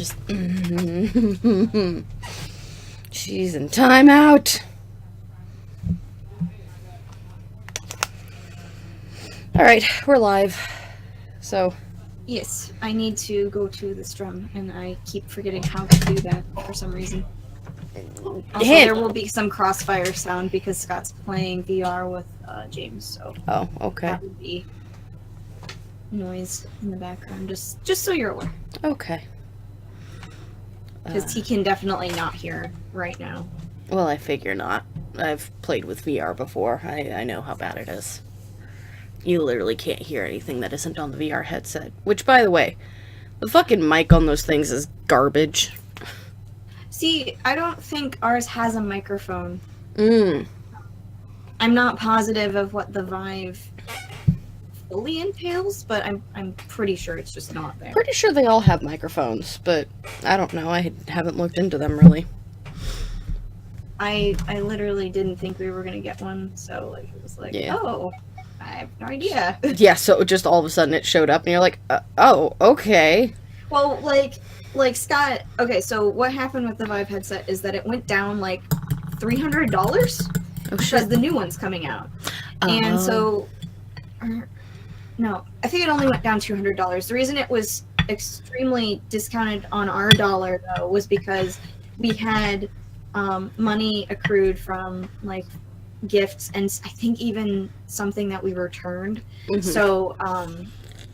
just... She's in timeout. Alright, we're live. So... Yes, I need to go to the strum, and I keep forgetting how to do that for some reason. Also, there will be some crossfire sound because Scott's playing VR with James, so... Oh, okay. That would be noise in the background, just so you're aware. Okay. Because he can definitely not hear right now. Well, I figure not. I've played with VR before. I know how bad it is. You literally can't hear anything that isn't on the VR headset. Which, by the way, the fucking mic on those things is garbage. See, I don't think ours has a microphone. I'm not positive of what the Vive fully entails, but I'm pretty sure it's just not there. Pretty sure they all have microphones, but I don't know. I haven't looked into them, really. I literally didn't think we were gonna get one, so like it was like, yeah. Oh, I have no idea. Yeah, so just all of a sudden it showed up, and you're like, oh, okay. Well, like Scott. Okay, so what happened with the Vive headset is that it went down like $300 because the new one's coming out, and so. No, I think it only went down $200. The reason it was extremely discounted on our dollar, though, was because we had money accrued from, like, gifts and I think even something that we returned. Mm-hmm. So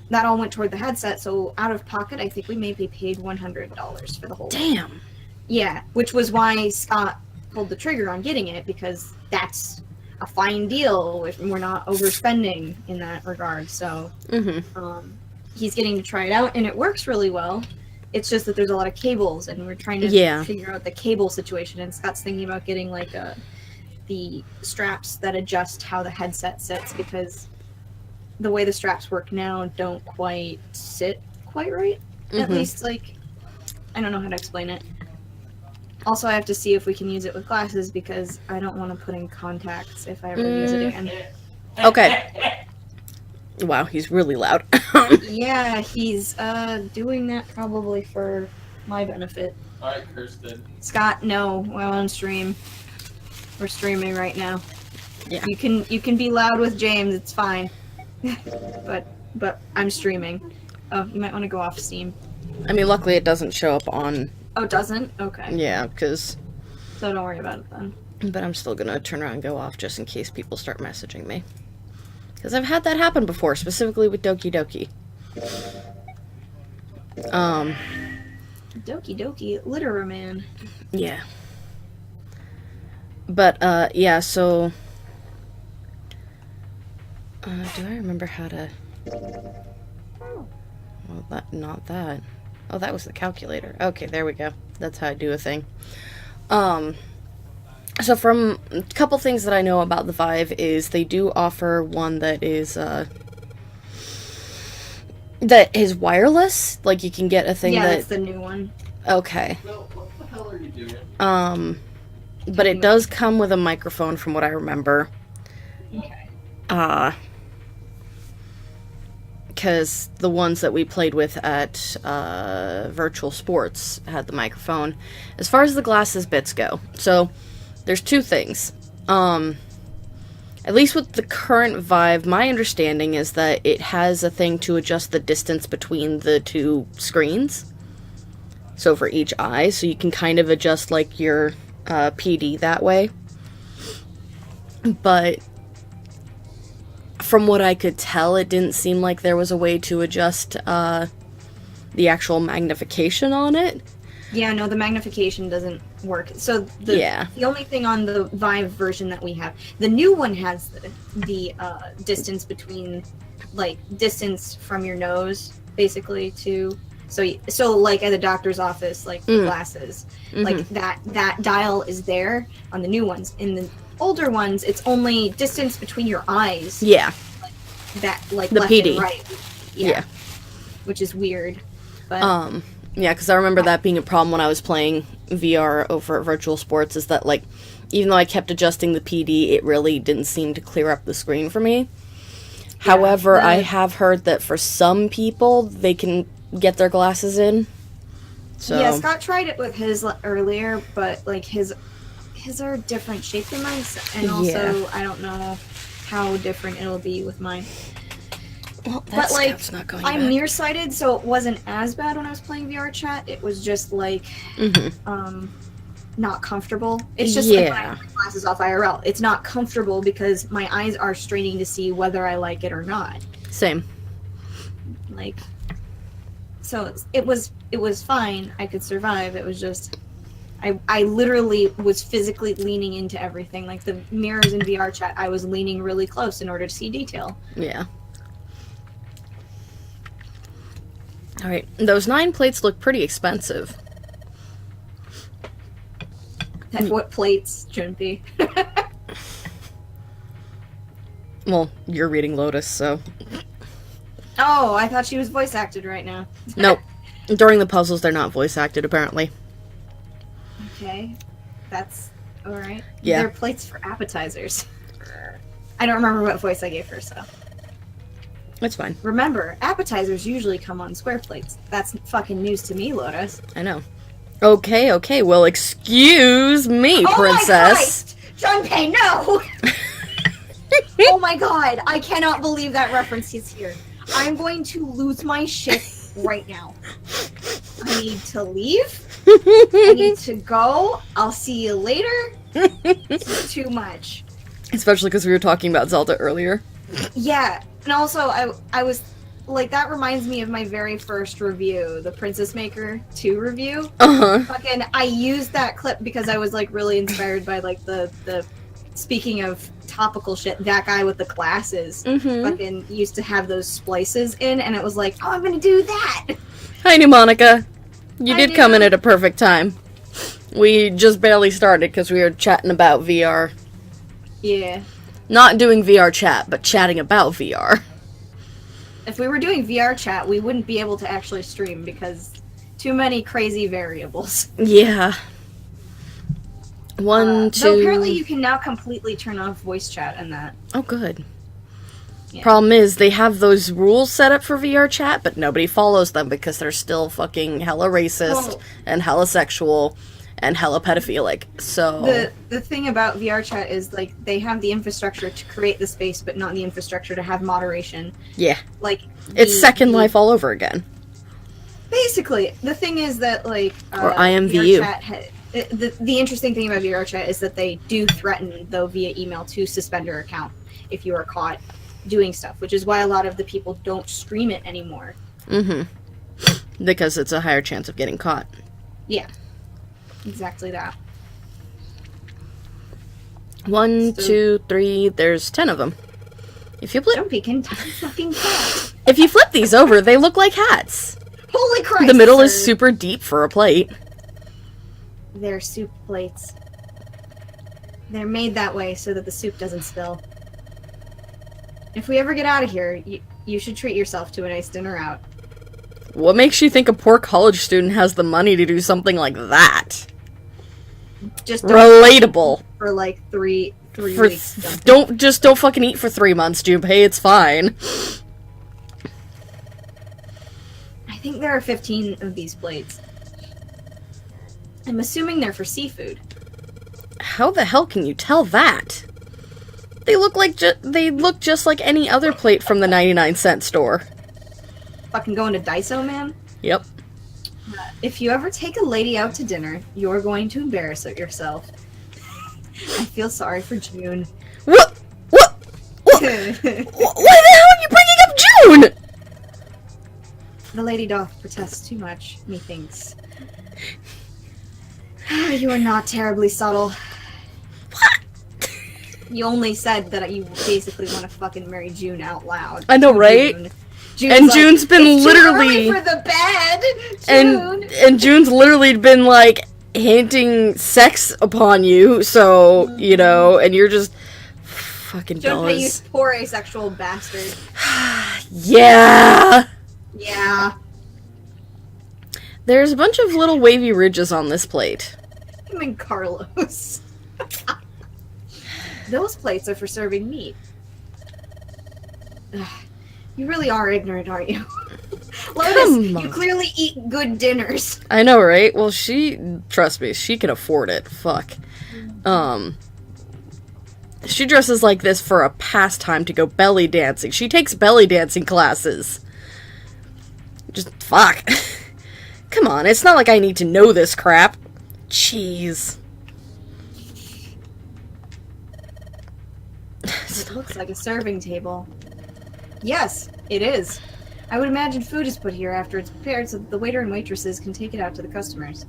that all went toward the headset. So out of pocket, I think we maybe paid $100 for the whole Damn. thing. Yeah, which was why Scott pulled the trigger on getting it, because that's a fine deal if we're not overspending in that regard. So he's getting to try it out, and it works really well. It's just that there's a lot of cables, and we're trying to figure out the cable situation. And Scott's thinking about getting like the straps that adjust how the headset sits, because the way the straps work now don't quite sit quite right. At least, like, I don't know how to explain it. Also, I have to see if we can use it with glasses, because I don't want to put in contacts if I ever use it again. Okay. Wow, he's really loud. Yeah, he's doing that probably for my benefit. Alright, Kirsten. Scott, no, we're on stream. We're streaming right now. Yeah. You can be loud with James, it's fine. but I'm streaming. Oh, you might want to go off Steam. I mean, luckily it doesn't show up on... Oh, it doesn't? Okay. Yeah, because... So don't worry about it then. But I'm still gonna turn around and go off just in case people start messaging me. Because I've had that happen before, specifically with Doki Doki. Doki Doki, Litterer Man. Yeah. But, yeah, so... do I remember how to... Well, not that. Oh, that was the calculator. Okay, there we go. That's how I do a thing. So from a couple things that I know about the Vive is they do offer one that is wireless. Like, you can get a thing that's the new one. Okay. Well, what the hell are you doing? But it does come with a microphone from what I remember. Okay. Because the ones that we played with at Virtual Sports had the microphone. As far as the glasses bits go, so there's two things. At least with the current Vive, my understanding is that it has a thing to adjust the distance between the two screens. So for each eye, so you can kind of adjust like your PD that way. But from what I could tell, it didn't seem like there was a way to adjust the actual magnification on it. Yeah, no, the magnification doesn't work. So the only thing on the Vive version that we have, the new one has the distance between, like, distance from your nose, basically, to... So like at the doctor's office, like glasses, like that dial is there on the new ones. In the older ones, it's only distance between your eyes. Yeah. Like that, like the left PD. and right. Yeah. Which is weird. But yeah, because I remember that being a problem when I was playing VR over at Virtual Sports, is that, like, even though I kept adjusting the PD, it really didn't seem to clear up the screen for me. Yeah, however, I have heard that for some people, they can get their glasses in So Yeah, Scott tried it with his earlier, but like his are a different shape than mine, and also Yeah. I don't know how different it'll be with mine. well, that But like, scout's not going I'm back. nearsighted, so it wasn't as bad when I was playing VR chat. It was just like, not comfortable. It's just like when I Yeah. have my glasses off IRL. It's not comfortable because my eyes are straining to see whether I like it or not. Same. Like, so it was fine. I could survive. It was just, I literally was physically leaning into everything. Like the mirrors in VR chat, I was leaning really close in order to see detail. Yeah. All right. Those 9 plates look pretty expensive. What plates, Junpei? Well, you're reading Lotus, so Oh, I thought she was voice acted right now. nope. During the puzzles, they're not voice acted apparently. Okay, that's all right. Yeah. They're plates for appetizers. I don't remember what voice I gave her, so. It's fine. Remember, appetizers usually come on square plates. That's fucking news to me, Lotus. I know. Okay. Well, excuse me, princess. Oh my Christ! Junpei, no! Oh my god, I cannot believe that reference is here. I'm going to lose my shit right now. I need to leave. I need to go. I'll see you later. This is too much. Especially because we were talking about Zelda earlier. Yeah, and also I was like, that reminds me of my very first review, the Princess Maker 2 review. Fucking, I used that clip because I was like really inspired by like the speaking of topical shit, that guy with the glasses fucking used to have those splices in, and it was like, oh, I'm gonna do that. Hi, Monica. You I did come in knew. at a perfect time. We just barely started because we were chatting about VR. Yeah. Not doing VR chat, but chatting about VR. If we were doing VR chat, we wouldn't be able to actually stream because too many crazy variables. Yeah. One, Though two. apparently you can now completely turn off voice chat and that. Oh, good. Yeah. Problem is, they have those rules set up for VR chat, but nobody follows them because they're still fucking hella racist Well- and hella sexual and hella pedophilic. So The thing about VR chat is like they have the infrastructure to create the space, but not the infrastructure to have moderation. yeah, Like it's the- Second the- Life all over again. Basically, the thing is that like Or IMVU. VR chat the interesting thing about VR chat is that they do threaten, though via email, to suspend your account if you are caught doing stuff, which is why a lot of the people don't stream it anymore. Because it's a higher chance of getting caught. Yeah, exactly that. 1, So- 2, 3. There's 10 of them. If you flip, Don't be fucking cat. if you flip these over, they look like hats. Holy Christ! The middle is sir. super deep for a plate. They're soup plates. They're made that way so that the soup doesn't spill. If we ever get out of here, you should treat yourself to a nice dinner out. What makes you think a poor college student has the money to do something like that? Just Relatable. for like three For weeks. Something. don't fucking eat for 3 months, Junpei. It's fine. I think there are 15 of these plates. I'm assuming they're for seafood. How the hell can you tell that? They look like they look just like any other plate from the 99-cent store. Fucking going to Daiso, man. Yep. If you ever take a lady out to dinner, you're going to embarrass yourself. I feel sorry for June. What? Why the hell are you bringing up June? The lady doth protest too much, methinks. You are not terribly subtle. What? You only said that you basically want to fucking marry June out loud. I know, To right? June. And June's been "It's too literally- early for the bed, And June." June's literally been like hinting sex upon you, so you know, and you're just fucking Junpei, you Bellas. poor asexual bastard. Yeah. Yeah. There's a bunch of little wavy ridges on this plate. Him and Carlos. Those plates are for serving meat. Ugh, you really are ignorant, aren't you? Lotus, Come you on. clearly eat good dinners. I know, right? Well, trust me, she can afford it. Fuck. She dresses like this for a pastime to go belly dancing. She takes belly dancing classes. Just fuck. Come on, it's not like I need to know this crap. Jeez. It looks like a serving table. Yes, it is. I would imagine food is put here after it's prepared so that the waiter and waitresses can take it out to the customers.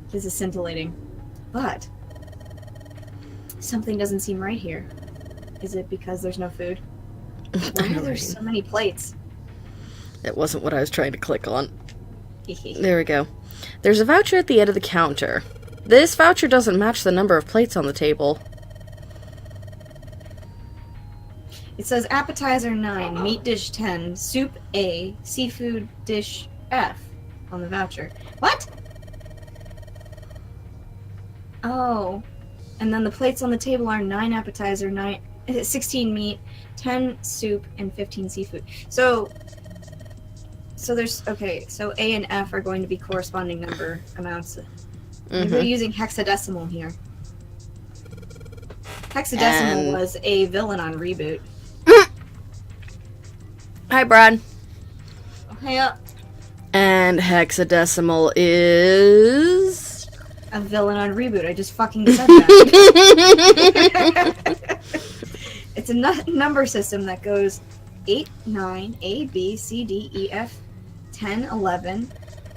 This is scintillating. But something doesn't seem right here. Is it because there's no food? Why are there so many plates? That wasn't what I was trying to click on. There we go. There's a voucher at the end of the counter. This voucher doesn't match the number of plates on the table. It says appetizer 9, meat dish 10, soup A, seafood dish F on the voucher. What? Oh. And then the plates on the table are 9 appetizer, 16 meat, 10 soup, and 15 seafood. So there's, okay, so A and F are going to be corresponding number amounts. Maybe they're using hexadecimal here. Hexadecimal was a villain on Reboot. Hi, Brad. Hey up. And hexadecimal is... A villain on Reboot. I just fucking said that. It's a number system that goes 8, 9, A, B, C, D, E, F, 10, 11.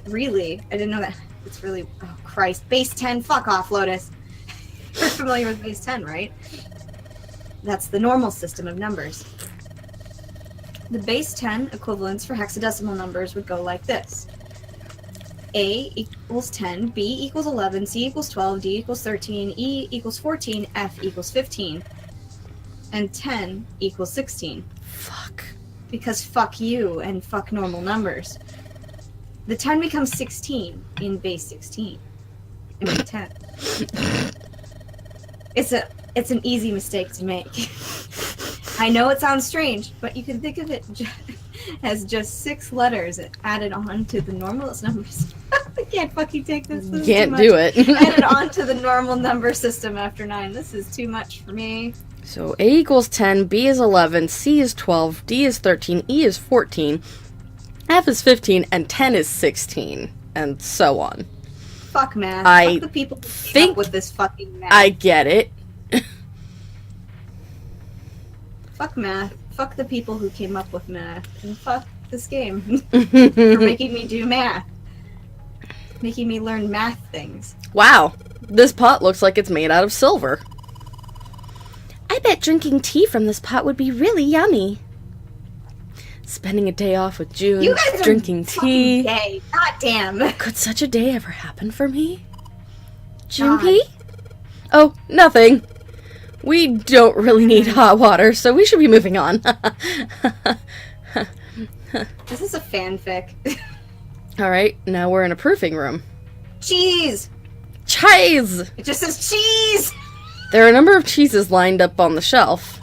Really? I didn't know that. It's really... Oh, Christ. Base 10. Fuck off, Lotus. You're familiar with base 10, right? That's the normal system of numbers. The base 10 equivalents for hexadecimal numbers would go like this. A equals 10, B equals 11, C equals 12, D equals 13, E equals 14, F equals 15. And 10 equals 16. Fuck. Because fuck you and fuck normal numbers. The 10 becomes 16 in base 16. I mean 10. It's an easy mistake to make. I know it sounds strange, but you can think of it as just 6 letters added on to the normalest numbers. I can't fucking take this. This Can't do it. Added on to the normal number system after 9. This is too much for me. So A equals 10, B is 11, C is 12, D is 13, E is 14, F is 15, and 10 is 16, and so on. Fuck math. Fuck the people who came up with this fucking math. I get it. Fuck math. Fuck the people who came up with math. And fuck this game. For making me do math. Making me learn math things. Wow. This pot looks like it's made out of silver. I bet drinking tea from this pot would be really yummy. Spending a day off with June, You guys are drinking tea. Gay. God damn. Could such a day ever happen for me? Junpei? God. Oh, nothing. We don't really need hot water, so we should be moving on. This is a fanfic. Alright, now we're in a proofing room. Cheese! Cheese! It just says cheese! There are a number of cheeses lined up on the shelf.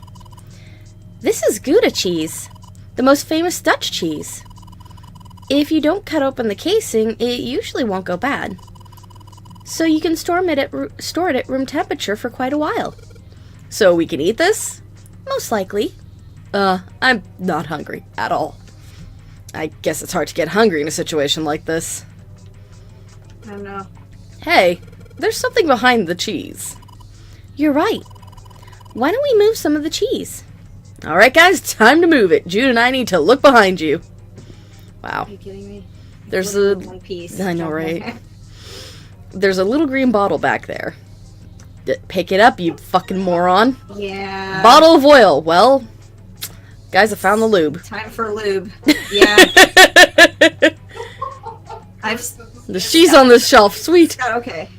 This is Gouda cheese, the most famous Dutch cheese. If you don't cut open the casing, it usually won't go bad. So you can store it at room temperature for quite a while. So we can eat this? Most likely. I'm not hungry at all. I guess it's hard to get hungry in a situation like this. I don't know. Hey, there's something behind the cheese. You're right. Why don't we move some of the cheese? Alright guys, time to move it. June and I need to look behind you. Wow. Are you kidding me? There's Look at One Piece. I know, right? There's a little green bottle back there. Pick it up, you fucking moron. Yeah. Bottle of oil. Well, guys, I found the lube. Time for lube. Yeah. The cheese on this shelf. Sweet. Okay.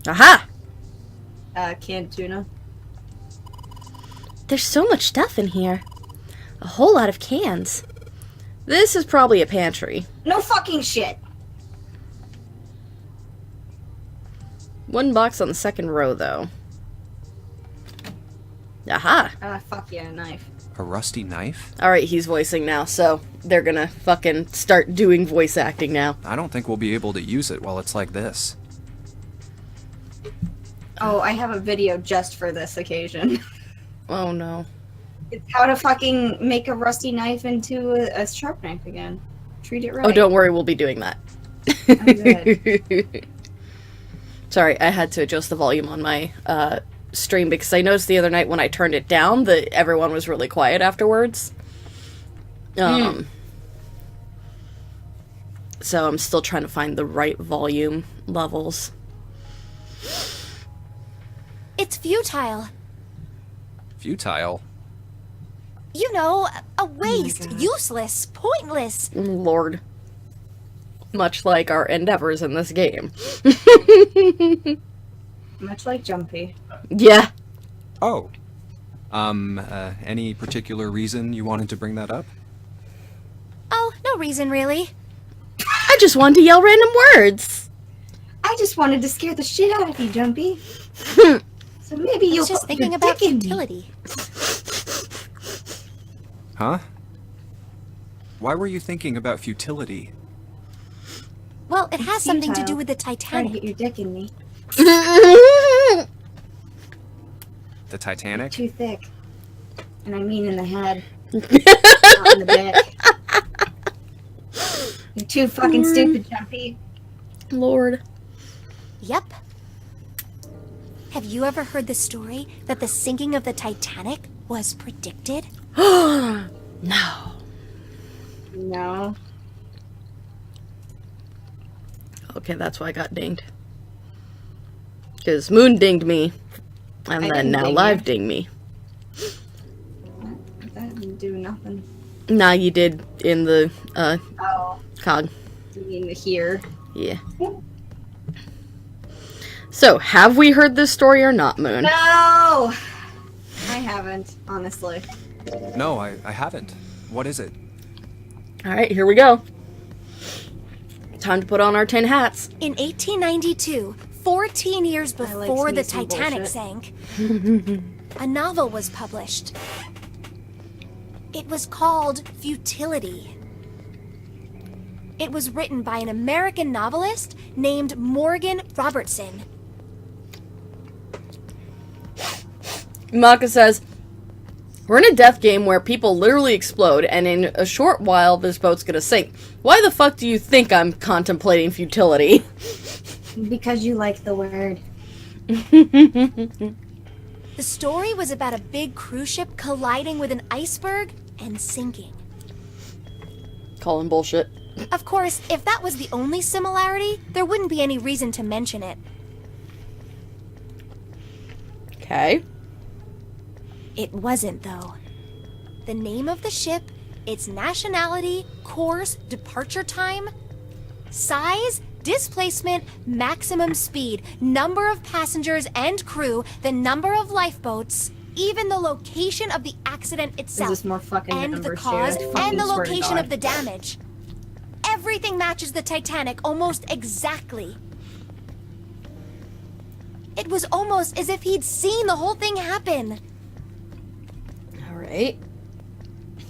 Aha! Canned tuna. There's so much stuff in here. A whole lot of cans. This is probably a pantry. No fucking shit. One box on the second row, though. Aha! Fuck yeah, a knife. A rusty knife? Alright, he's voicing now, so they're gonna fucking start doing voice acting now. I don't think we'll be able to use it while it's like this. Oh, I have a video just for this occasion. Oh no. It's how to fucking make a rusty knife into a sharp knife again. Treat it right. Oh, don't worry, we'll be doing that. good. Sorry, I had to adjust the volume on my stream because I noticed the other night when I turned it down that everyone was really quiet afterwards. So I'm still trying to find the right volume levels. It's futile. Futile? You know, a waste, useless, pointless. Lord. Much like our endeavors in this game. Much like Jumpy. Yeah. Oh. Any particular reason you wanted to bring that up? Oh, no reason really. I just wanted to yell random words. I just wanted to scare the shit out of you, Jumpy. So maybe I you'll was just put thinking your about dick in me. futility. Huh? Why were you thinking about futility? Well, it has something to do with the Trying to Titanic. get your dick in me. The Titanic? Too thick. And I mean in the head. Not in the dick. You're too fucking stupid, Jumpy. Lord. Yep. Have you ever heard the story that the sinking of the Titanic was predicted? No. No. Okay, that's why I got dinged. Because Moon dinged me. And I then didn't now ding Live you. dinged me. That didn't do nothing. Nah, you did in the Oh, cog. you mean the here. Yeah. So, have we heard this story or not, Moon? No! I haven't, honestly. No, I haven't. What is it? Alright, here we go. Time to put on our tin hats. In 1892, 14 years I like before the sneezing Titanic bullshit. sank, a novel was published. It was called Futility. It was written by an American novelist named Morgan Robertson. Maka says, we're in a death game where people literally explode, and in a short while, this boat's gonna sink. Why the fuck do you think I'm contemplating futility? Because you like the word. The story was about a big cruise ship colliding with an iceberg and sinking. Calling bullshit. Of course, if that was the only similarity, there wouldn't be any reason to mention it. Okay. It wasn't, though. The name of the ship, its nationality, course, departure time, size, displacement, maximum speed, number of passengers and crew, the number of lifeboats, even the location of the accident Is itself, this more fucking and the numbers, cause, dude? I fucking and the swear to location God. of the damage. Everything matches the Titanic almost exactly. It was almost as if he'd seen the whole thing happen. Alright.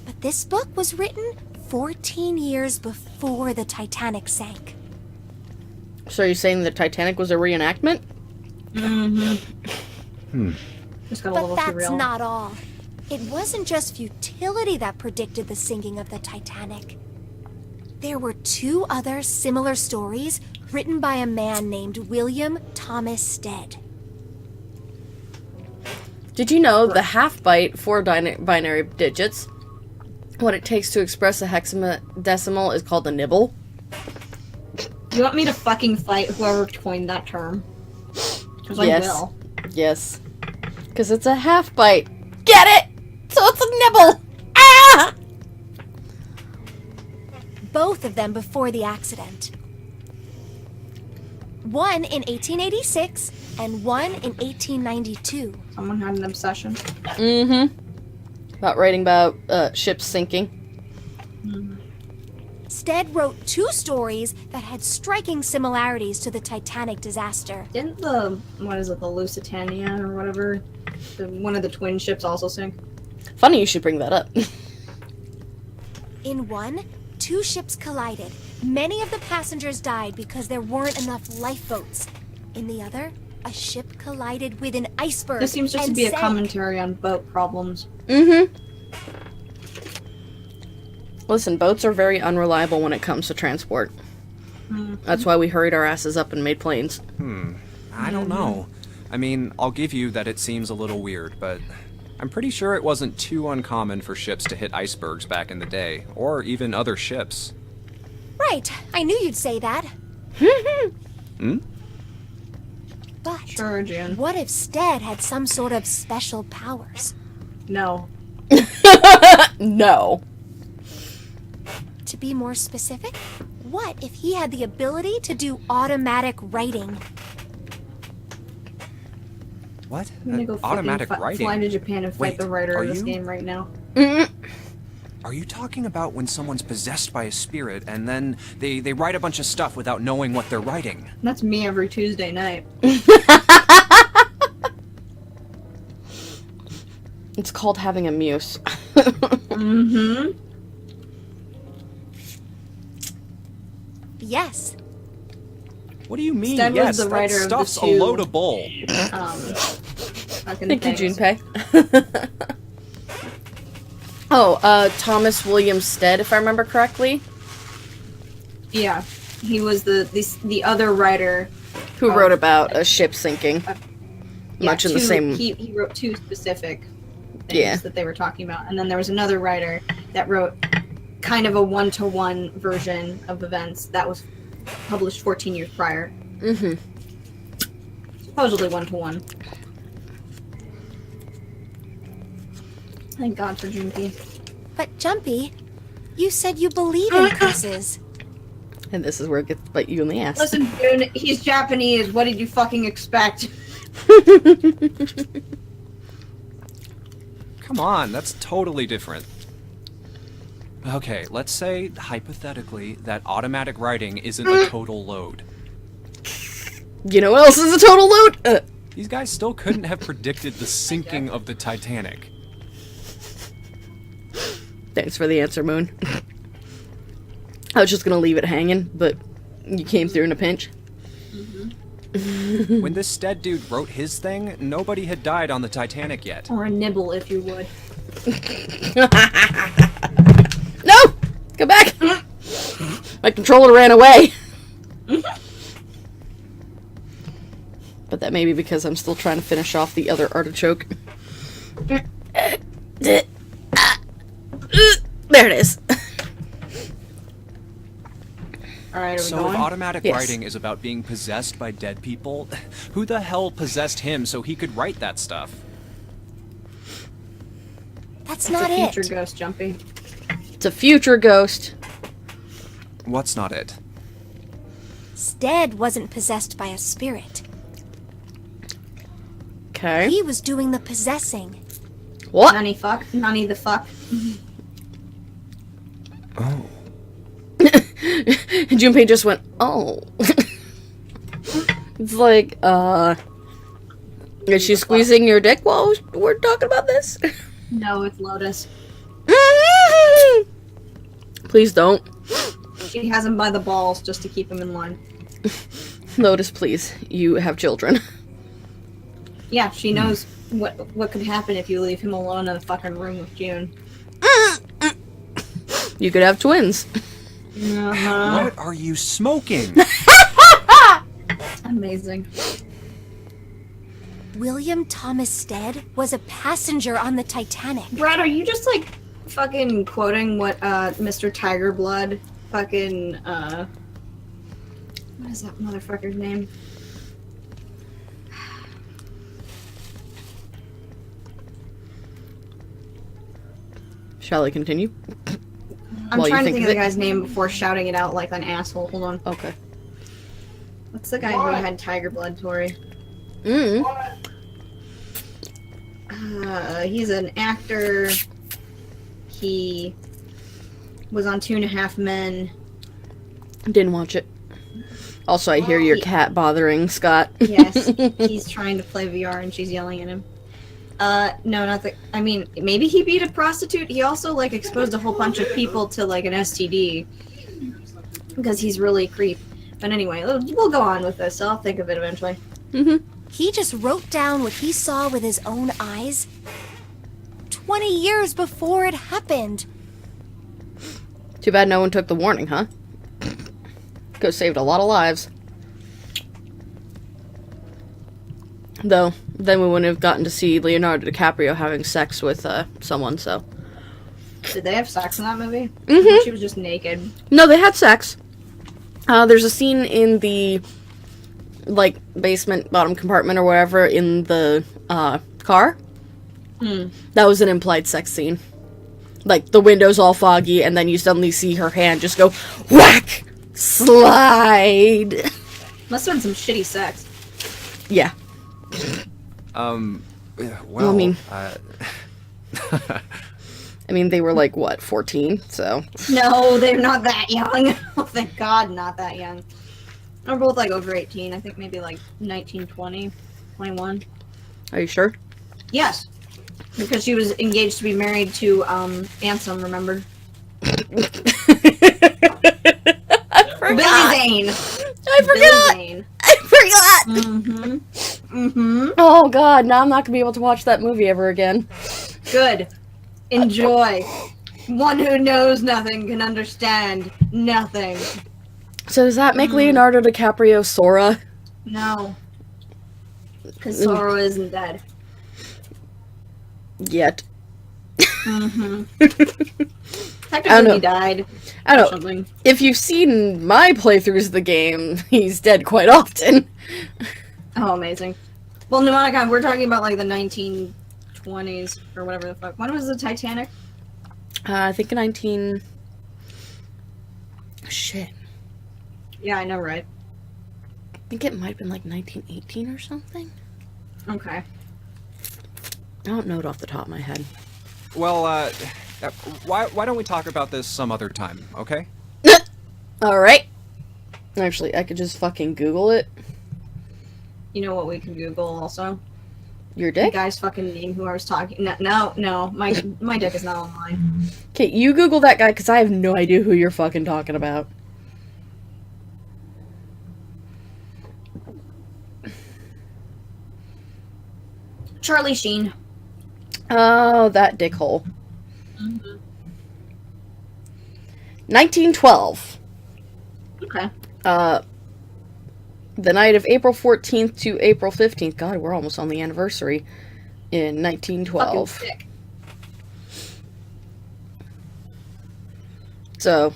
But this book was written 14 years before the Titanic sank. So you're saying the Titanic was a reenactment? Just got a But little too that's real. not all. It wasn't just futility that predicted the sinking of the Titanic. There were two other similar stories written by a man named William Thomas Stead. Did you know the half byte, 4 binary digits, what it takes to express a hexadecimal is called a nibble? You want me to fucking fight whoever coined that term? Because I Yes. will. Yes. Because it's a half byte. Get it? So it's a nibble! Ah! Both of them before the accident. One in 1886 and one in 1892. Someone had an obsession. Mm-hmm. About writing about ships sinking. Stead wrote two stories that had striking similarities to the Titanic disaster. Didn't the, what is it, the Lusitania or whatever, one of the twin ships also sink? Funny you should bring that up. In one, 2 ships collided. Many of the passengers died because there weren't enough lifeboats. In the other, a ship collided with an iceberg. This seems just to and be a sank. commentary on boat problems. Mm-hmm. Listen, boats are very unreliable when it comes to transport. That's why we hurried our asses up and made planes. I don't know. I mean, I'll give you that it seems a little weird, but I'm pretty sure it wasn't too uncommon for ships to hit icebergs back in the day, or even other ships. Right, I knew you'd say that. But Sure, June. what if Stead had some sort of special powers? No. No. To be more specific, what if he had the ability to do automatic writing? What? I'm gonna go Automatic fucking writing? fly to Japan and fight Wait, the writer are of this you- game right now. Are you talking about when someone's possessed by a spirit and then they write a bunch of stuff without knowing what they're writing? That's me every Tuesday night. It's called having a muse. Mm-hmm. Yes. What do you mean? Stead was Yes, the that writer of the stuff's a two- load of bull. Fucking Thank you, things. Junpei. Oh, Thomas William Stead, if I remember correctly, Yeah, he was the other writer. who Oh. wrote about a ship sinking. Yeah, Much in the two- same... He wrote 2 specific things Yeah. that they were talking about, and then there was another writer that wrote kind of a 1-to-1 version of events that was published 14 years prior. Mm-hmm. Supposedly 1-to-1. Thank God for Junpei. But Jumpy, you said you believe in curses. And this is where it gets bite you in the ass. Listen, June, he's Japanese. What did you fucking expect? Come on, that's totally different. Okay, let's say, hypothetically, that automatic writing isn't a total load. You know what else is a total load? These guys still couldn't have predicted the sinking of the Titanic. Thanks for the answer, Moon. I was just gonna leave it hanging, but you came through in a pinch. When this Stead dude wrote his thing, nobody had died on the Titanic yet. Or a nibble, if you would. No! Go back! My controller ran away. But that may be because I'm still trying to finish off the other artichoke. There it is. Alright, are we So going? if automatic Yes. writing is about being possessed by dead people, who the hell possessed him so he could write that stuff? That's It's not a it. future ghost, Jumpy. It's a future ghost. What's not it? Stead wasn't possessed by a spirit. Okay. He was doing the possessing. What? Nani fuck? Nani the fuck? Oh. Junpei just went, oh. It's like, is she squeezing your dick while we're talking about this? No, it's Lotus. Please don't. She has him by the balls just to keep him in line. Lotus, please. You have children. Yeah, she knows what could happen if you leave him alone in the fucking room with June. You could have twins. Uh-huh. What are you smoking? Amazing. William Thomas Stead was a passenger on the Titanic. Brad, are you just like fucking quoting what Mr. Tigerblood fucking what is that motherfucker's name? Shall I continue? I'm While you trying to think think of of the it. guy's name before shouting it out like an asshole. Hold on. Okay. What's the guy who had Tiger Blood, Tori? Mm. He's an actor. He was on 2.5 Men. Didn't watch it. Also, I hear your cat bothering Scott. Yes, he's trying to play VR and she's yelling at him. No, not the. I mean, maybe he beat a prostitute. He also like exposed a whole bunch of people to like an STD because he's really creep. But anyway, we'll go on with this. I'll think of it eventually. He just wrote down what he saw with his own eyes 20 years before it happened. Too bad no one took the warning, huh? Could have saved a lot of lives. Though, then we wouldn't have gotten to see Leonardo DiCaprio having sex with someone, so. Did they have sex in that movie? Mhm. She was just naked. No, they had sex. There's a scene in the, like, basement, bottom compartment or whatever in the car. That was an implied sex scene. Like, the window's all foggy, and then you suddenly see her hand just go, whack! Slide! Must have been some shitty sex. Yeah. Well, I mean- I mean, they were like, what, 14? So. No, they're not that young. Oh, thank God, not that young. They're both like over 18. I think maybe like 19, 20, 21. Are you sure? Yes. Because she was engaged to be married to Ansem, remember? I Billy forgot! Zane. I forgot! Billy Zane. I forgot! Oh god, now I'm not gonna be able to watch that movie ever again. Good. Enjoy. One who knows nothing can understand nothing. So does that make Leonardo DiCaprio Sora? No. Because Sorrow isn't dead. Yet. Technically he died. I or don't know. something. If you've seen my playthroughs of the game, he's dead quite often. Oh, amazing. Well, Pneumonica, we're talking about like the 1920s or whatever the fuck. When was the Titanic? I think 19... Shit. Yeah, I know, right? I think it might have been like 1918 or something. Okay. I don't know it off the top of my head. Well, why don't we talk about this some other time, okay? Alright. Actually, I could just fucking Google it. You know what we can Google also? Your The dick? guy's fucking name who I was talking. No, my dick is not online. Okay, you Google that guy because I have no idea who you're fucking talking about. Charlie Sheen. Oh, that dickhole. 1912. Okay. The night of April 14th to April 15th. God, we're almost on the anniversary. In Fucking 1912. sick. So,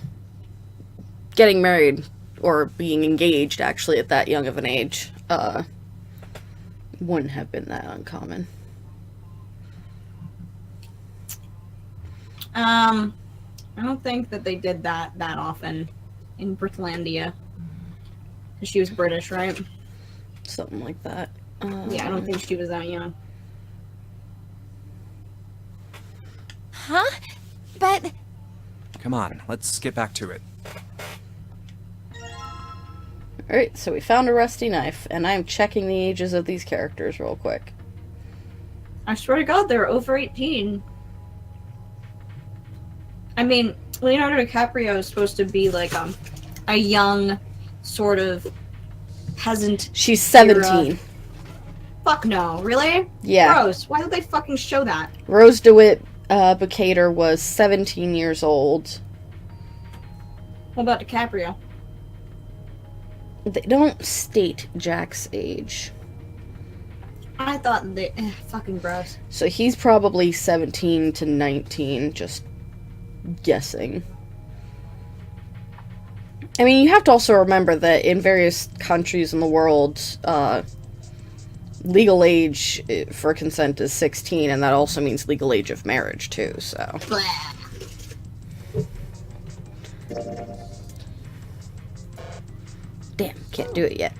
getting married, or being engaged, actually, at that young of an age, wouldn't have been that uncommon. I don't think that they did that often in Britlandia. 'Cause she was British, right? Something like that. Yeah, I don't think she was that young. Huh? But Come on, let's get back to it. Alright, so we found a rusty knife, and I'm checking the ages of these characters real quick. I swear to God, they're over 18. I mean, Leonardo DiCaprio is supposed to be like a young, sort of peasant. She's 17. Fuck no, really? Yeah. Gross. Why would they fucking show that? Rose DeWitt Bukater was 17 years old. What about DiCaprio? They don't state Jack's age. I thought they fucking gross. So he's probably 17 to 19, just guessing. I mean, you have to also remember that in various countries in the world, legal age for consent is 16, and that also means legal age of marriage, too, so. Blah. Damn, can't do it yet.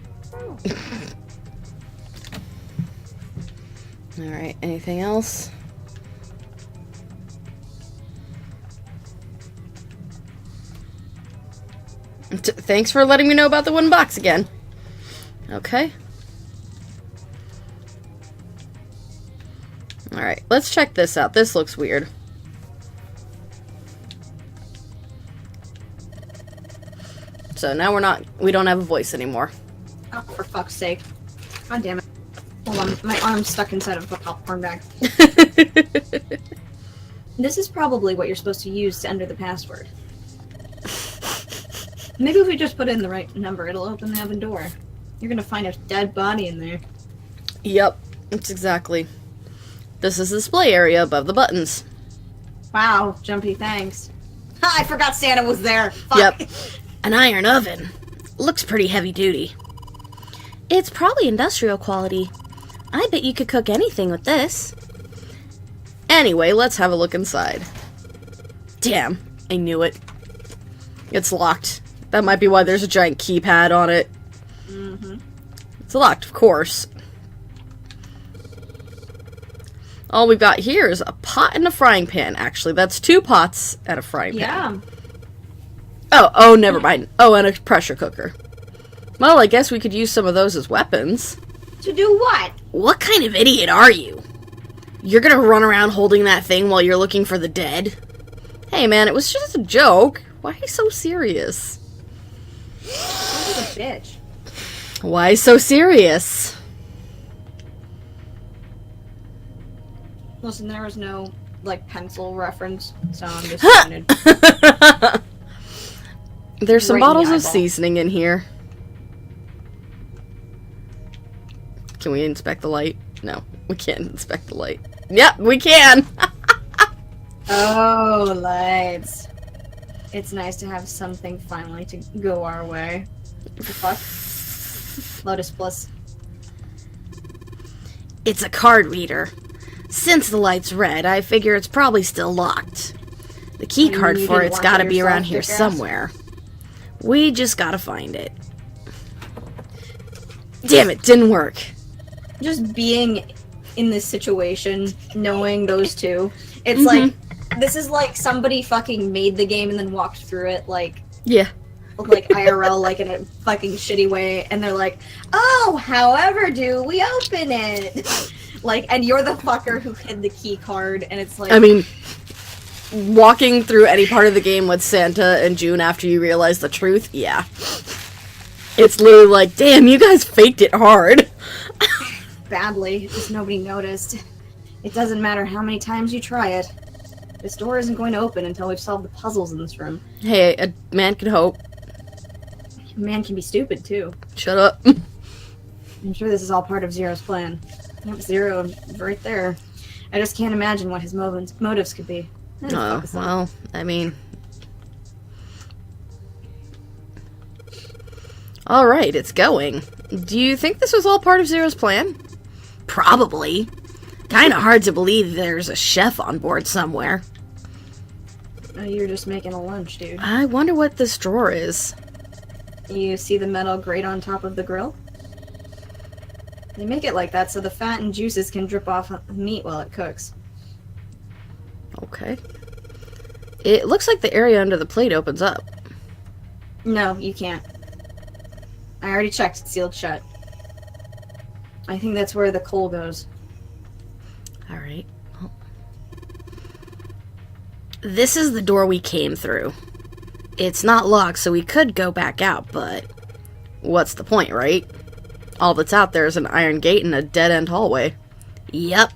Alright, anything else? Thanks for letting me know about the wooden box again. Okay. Alright. Alright, let's check this out. This looks weird. So now we don't have a voice anymore. Oh, for fuck's sake. God damn it. Hold on, my arm's stuck inside of a popcorn bag. This is probably what you're supposed to use to enter the password. Maybe if we just put in the right number, it'll open the oven door. You're gonna find a dead body in there. Yep, that's exactly. This is the display area above the buttons. Wow, Jumpy, thanks. Ha, I forgot Santa was there. Fuck. Yep. An iron oven. Looks pretty heavy duty. It's probably industrial quality. I bet you could cook anything with this. Anyway, let's have a look inside. Damn, I knew it. It's locked. That might be why there's a giant keypad on it. Mm-hmm. It's locked, of course. All we've got here is a pot and a frying pan. Actually, that's 2 pots and a frying pan. Yeah. Oh, never mind. Oh, and a pressure cooker. Well, I guess we could use some of those as weapons. To do what? What kind of idiot are you? You're gonna run around holding that thing while you're looking for the dead? Hey man, it was just a joke. Why are you so serious? What a bitch. Why so serious? Listen, there was no, like, pencil reference, so I'm disappointed. There's some Right in the bottles of eyeball. seasoning in here. Can we inspect the light? No, we can't inspect the light. Yep, we can! Oh, lights. It's nice to have something finally to go our way. What the fuck? Lotus Bliss. It's a card reader. Since the light's red, I figure it's probably still locked. The key You card for didn't it's want gotta it be around yourself, here Dick-ass? somewhere. We just gotta find it. Damn it, didn't work. Just being in this situation, knowing those two, it's like, this is like somebody fucking made the game and then walked through it, like Yeah. IRL, like in a fucking shitty way, and they're like, oh, however do we open it? Like, and you're the fucker who hid the key card, and it's like, I mean, walking through any part of the game with Santa and June after you realize the truth, yeah. It's literally like, damn, you guys faked it hard. badly, because nobody noticed. It doesn't matter how many times you try it. This door isn't going to open until we've solved the puzzles in this room. Hey, a man can hope. A man can be stupid, too. Shut up. I'm sure this is all part of Zero's plan. Yep, Zero, right there. I just can't imagine what his motives could be. Eh, Oh, fuck us up. well, I mean... Alright, it's going. Do you think this was all part of Zero's plan? Probably. Kinda hard to believe there's a chef on board somewhere. Oh, you're just making a lunch, dude. I wonder what this drawer is. You see the metal grate on top of the grill? They make it like that so the fat and juices can drip off the meat while it cooks. Okay. It looks like the area under the plate opens up. No, you can't. I already checked, it's sealed shut. I think that's where the coal goes. Alright. Well. This is the door we came through. It's not locked, so we could go back out, but what's the point, right? All that's out there is an iron gate and a dead-end hallway. Yep.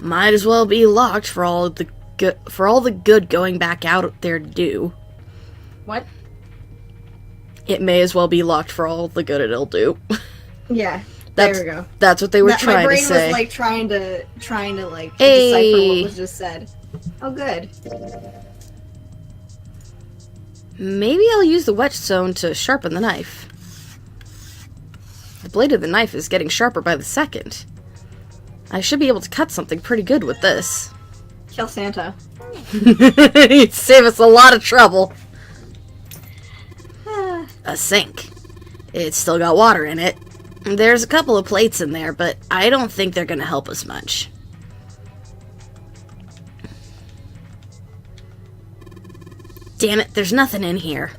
Might as well be locked for all the good going back out there to do. What? It may as well be locked for all the good it'll do. Yeah, That's, there we go. That's what they were My trying to brain say. was like trying to like Hey. decipher what was just said. Oh, good. Maybe I'll use the whetstone to sharpen the knife. The blade of the knife is getting sharper by the second. I should be able to cut something pretty good with this. Kill Santa. It'd save us a lot of trouble. A sink. It's still got water in it. There's a couple of plates in there, but I don't think they're gonna help us much. Damn it, there's nothing in here.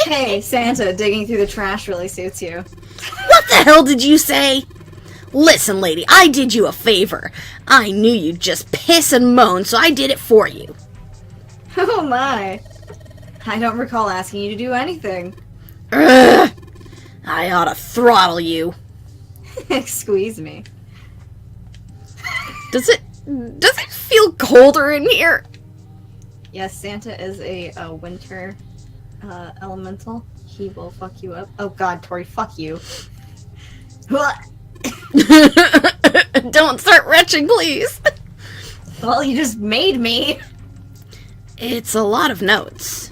Hey, Santa, digging through the trash really suits you. hell did you say? Listen, lady, I did you a favor. I knew you'd just piss and moan, so I did it for you. Oh my. I don't recall asking you to do anything. Ugh, I ought to throttle you. Squeeze me. Does it feel colder in here? Yes, Santa is a winter elemental. He will fuck you up. Oh god, Tori, fuck you. Don't start retching, please. Well, you just made me. It's a lot of notes.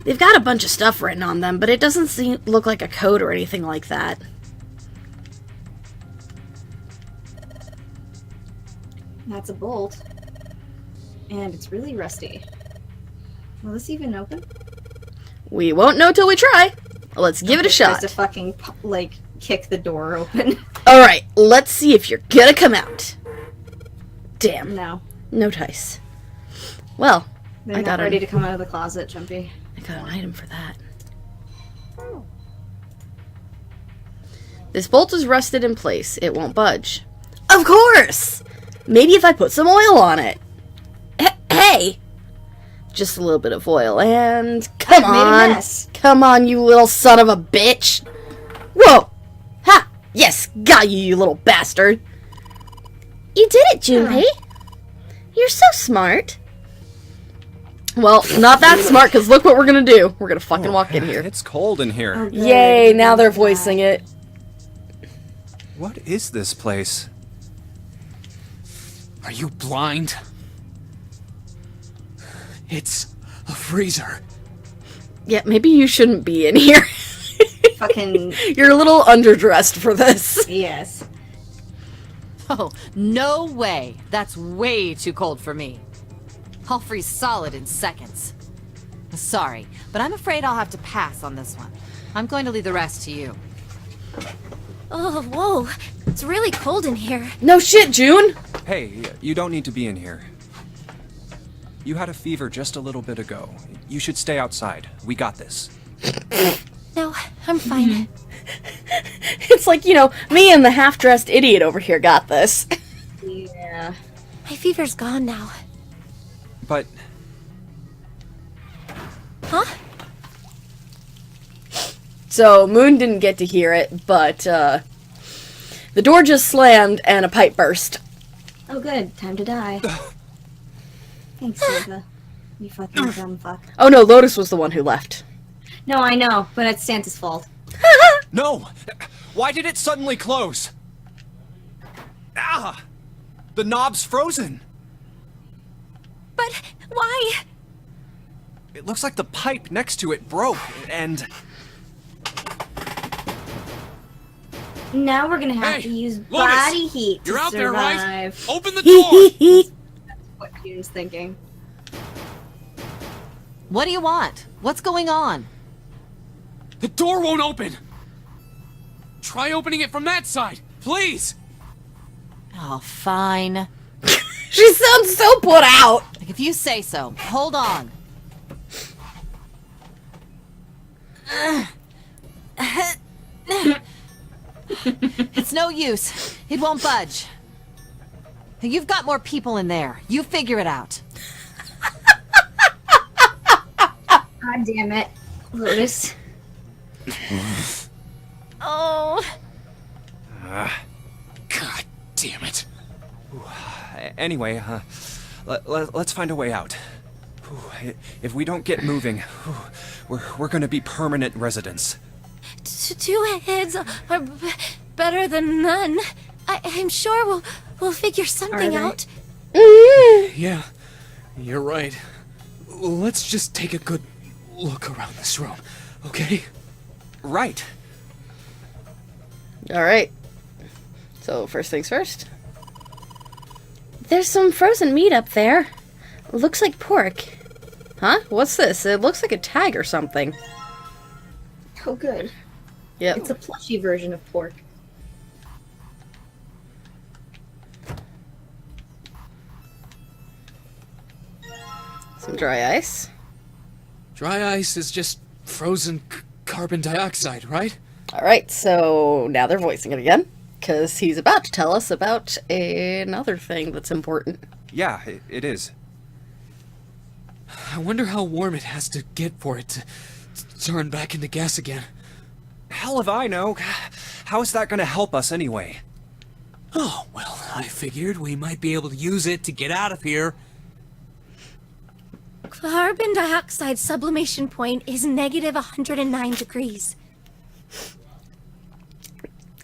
They've got a bunch of stuff written on them, but it doesn't look like a code or anything like that. That's a bolt. And it's really rusty. Will this even open? We won't know till we try. Let's give it a shot. Just to fucking, like, kick the door open. Alright, let's see if you're gonna come out. Damn. No. No dice. Well, They're I not got ready to come out of the closet, Jumpy. I got an item for that. This bolt is rusted in place. It won't budge. Of course! Maybe if I put some oil on it. Hey! Just a little bit of oil and... Come I've made a on! mess. Come on, you little son of a bitch! Whoa! Ha! Yes, got you, you little bastard! You did it, Junpei! You're so smart. Well, not that smart, because look what we're gonna do. We're gonna fucking walk in here. It's cold in here. Oh, good. Yay, now they're voicing it. What is this place? Are you blind? It's a freezer. Yeah, maybe you shouldn't be in here. Fucking... You're a little underdressed for this. Yes. Oh, no way. That's way too cold for me. I'll freeze solid in seconds. Sorry, but I'm afraid I'll have to pass on this one. I'm going to leave the rest to you. Oh, whoa. It's really cold in here. No shit, June. Hey, you don't need to be in here. You had a fever just a little bit ago. You should stay outside. We got this. No, I'm fine. It's like, you know, me and the half-dressed idiot over here got this. Yeah. My fever's gone now. But Huh? So, Moon didn't get to hear it, but, the door just slammed and a pipe burst. Oh good, time to die. Thanks, Santa. You fucking dumb fuck. Oh no, Lotus was the one who left. No, I know, but it's Santa's fault. no! Why did it suddenly close? Ah! The knob's frozen. But why? It looks like the pipe next to it broke, and... Now we're gonna have Hey, to use Lotus, body heat to You're out there, right? survive. Open the door! What June's thinking. What do you want? What's going on? The door won't open! Try opening it from that side, please! Oh, fine. She sounds so put out. Like, if you say so. Hold on. It's no use. It won't budge. You've got more people in there. You figure it out. God damn it, Lotus. Oh. God damn it. Anyway, let's find a way out. If we don't get moving, we're gonna be permanent residents. Two heads are better than none. I'm sure we'll figure something they? out. Yeah, you're right. Let's just take a good look around this room, okay? Right. Alright. So, first things first. There's some frozen meat up there. Looks like pork. Huh? What's this? It looks like a tag or something. Oh good. Yep. It's a plushy version of pork. Some dry ice. Dry ice is just frozen carbon dioxide, right? Alright, so now they're voicing it again. Because he's about to tell us about another thing that's important. Yeah, it is. I wonder how warm it has to get for it to turn back into gas again. Hell if I know. How is that gonna help us anyway? Oh, well, I figured we might be able to use it to get out of here. Carbon dioxide sublimation point is negative 109 degrees.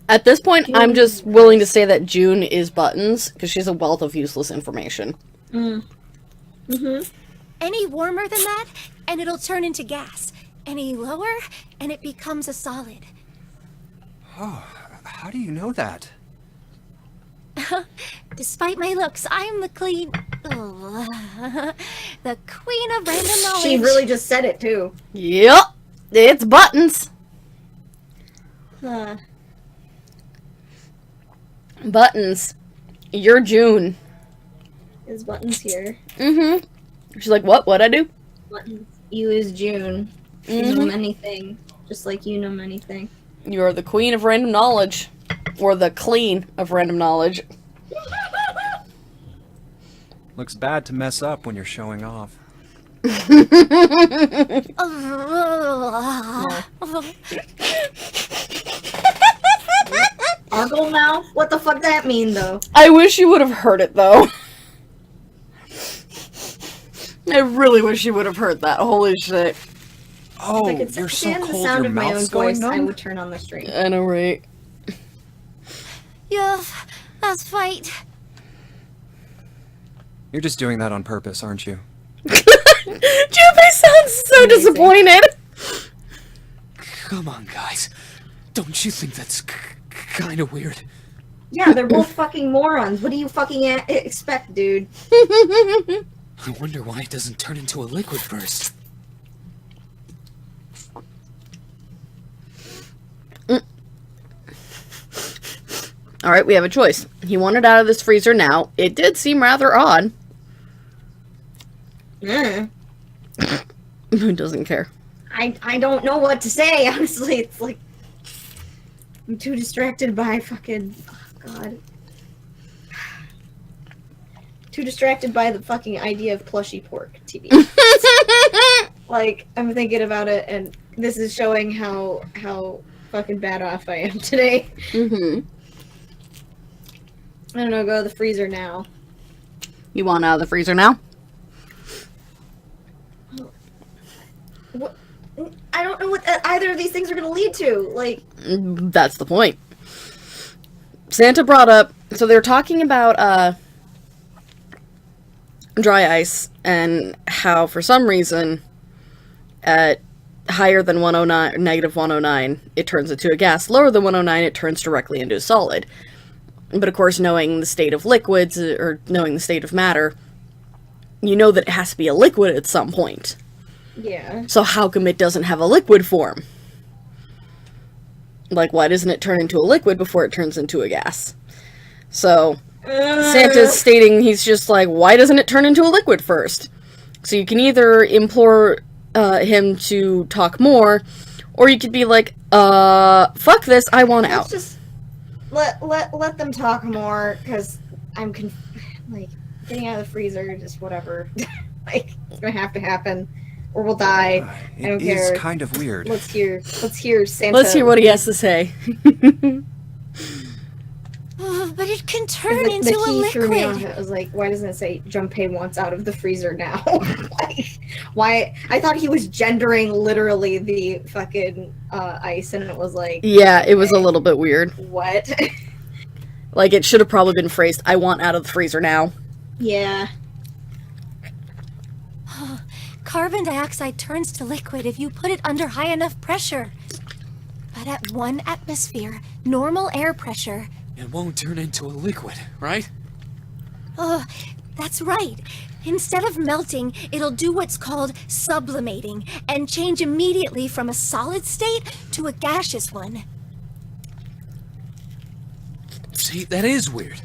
At this point, I'm just willing to say that June is Buttons, because she's a wealth of useless information. Any warmer than that, and it'll turn into gas. Any lower, and it becomes a solid. How do you know that? Despite my looks, I'm the queen of random knowledge. She really just said it too. Yep, it's Buttons. Buttons, you're June. Is Buttons here? Mm-hmm. She's like, what? What'd I do? Buttons. You is June. You know anything, just like you know anything. You're the queen of random knowledge. Or the clean of random knowledge. Looks bad to mess up when you're showing off. Argle mouth? What the fuck that mean, though? I wish you would have heard it, though. I really wish you would have heard that. Holy shit. Oh, If I could you're so stand the cold sound your of my own mouth's going voice, I numb? would turn on the stream. I know, right? Yeah, that's fight. You're just doing that on purpose, aren't you? Junpei sounds so Amazing. disappointed. Come on, guys. Don't you think that's kind of weird? Yeah, they're both fucking morons. What do you fucking expect, dude? I wonder why it doesn't turn into a liquid first. Alright, we have a choice. He wanted out of this freezer now. It did seem rather odd. Who doesn't care? I don't know what to say, honestly. It's like... I'm too distracted by fucking... Oh, God. Too distracted by the fucking idea of plushy pork TV. Like, I'm thinking about it, and this is showing how fucking bad off I am today. Mm-hmm. I don't know, go to the freezer now. You want out of the freezer now? What? I don't know what either of these things are gonna lead to. Like, That's the point. Santa brought up... So they're talking about, dry ice, and how, for some reason, at higher than 109, negative 109, it turns into a gas. Lower than 109, it turns directly into a solid. But of course, knowing the state of liquids, or knowing the state of matter, you know that it has to be a liquid at some point. yeah. So how come it doesn't have a liquid form? Like, why doesn't it turn into a liquid before it turns into a gas? So, Santa's stating, he's just like, why doesn't it turn into a liquid first? So you can either implore him to talk more, or you could be like, fuck this, I want Let's out. just let them talk more, because I'm like, getting out of the freezer, just whatever. Like, it's gonna have to happen, or we'll die. I don't It is care. kind of weird. Let's hear Santa. Let's hear what he has to say. But it can turn The into a key threw me off. liquid. It was like, why doesn't it say Junpei wants out of the freezer now? Like, why? I thought he was gendering literally the fucking ice, and it was like, Yeah, it was a little bit weird. what? Like, it should have probably been phrased, I want out of the freezer now. Yeah. Carbon dioxide turns to liquid if you put it under high enough pressure. But at 1 atmosphere, normal air pressure, It won't turn into a liquid, right? that's right. Instead of melting, it'll do what's called sublimating and change immediately from a solid state to a gaseous one. See, that is weird.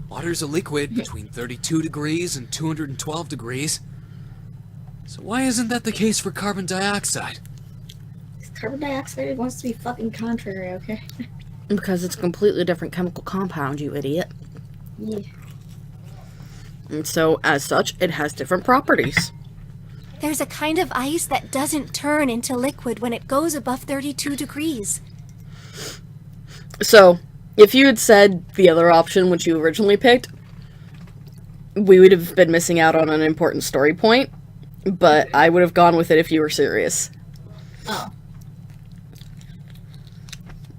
Water's a liquid between 32 degrees and 212 degrees. So why isn't that the case for carbon dioxide? Carbon dioxide wants to be fucking contrary, okay? Because it's a completely different chemical compound, you idiot. Yeah. And so, as such, it has different properties. There's a kind of ice that doesn't turn into liquid when it goes above 32 degrees. So, if you had said the other option, which you originally picked, we would have been missing out on an important story point, but I would have gone with it if you were serious. Oh.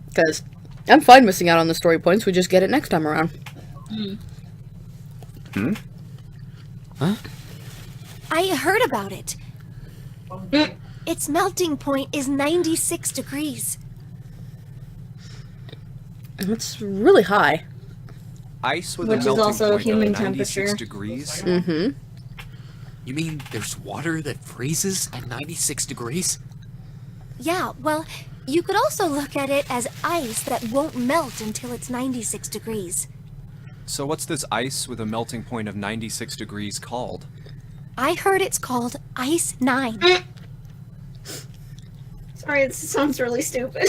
Because I'm fine missing out on the story points, we just get it next time around. Huh? I heard about it. Its melting point is 96 degrees. That's really high. Ice with Which a is melting also point human of 96 temperature. degrees? Mm-hmm. You mean there's water that freezes at 96 degrees? Yeah, well, you could also look at it as ice that won't melt until it's 96 degrees. So what's this ice with a melting point of 96 degrees called? I heard it's called Ice 9. Sorry, this sounds really stupid.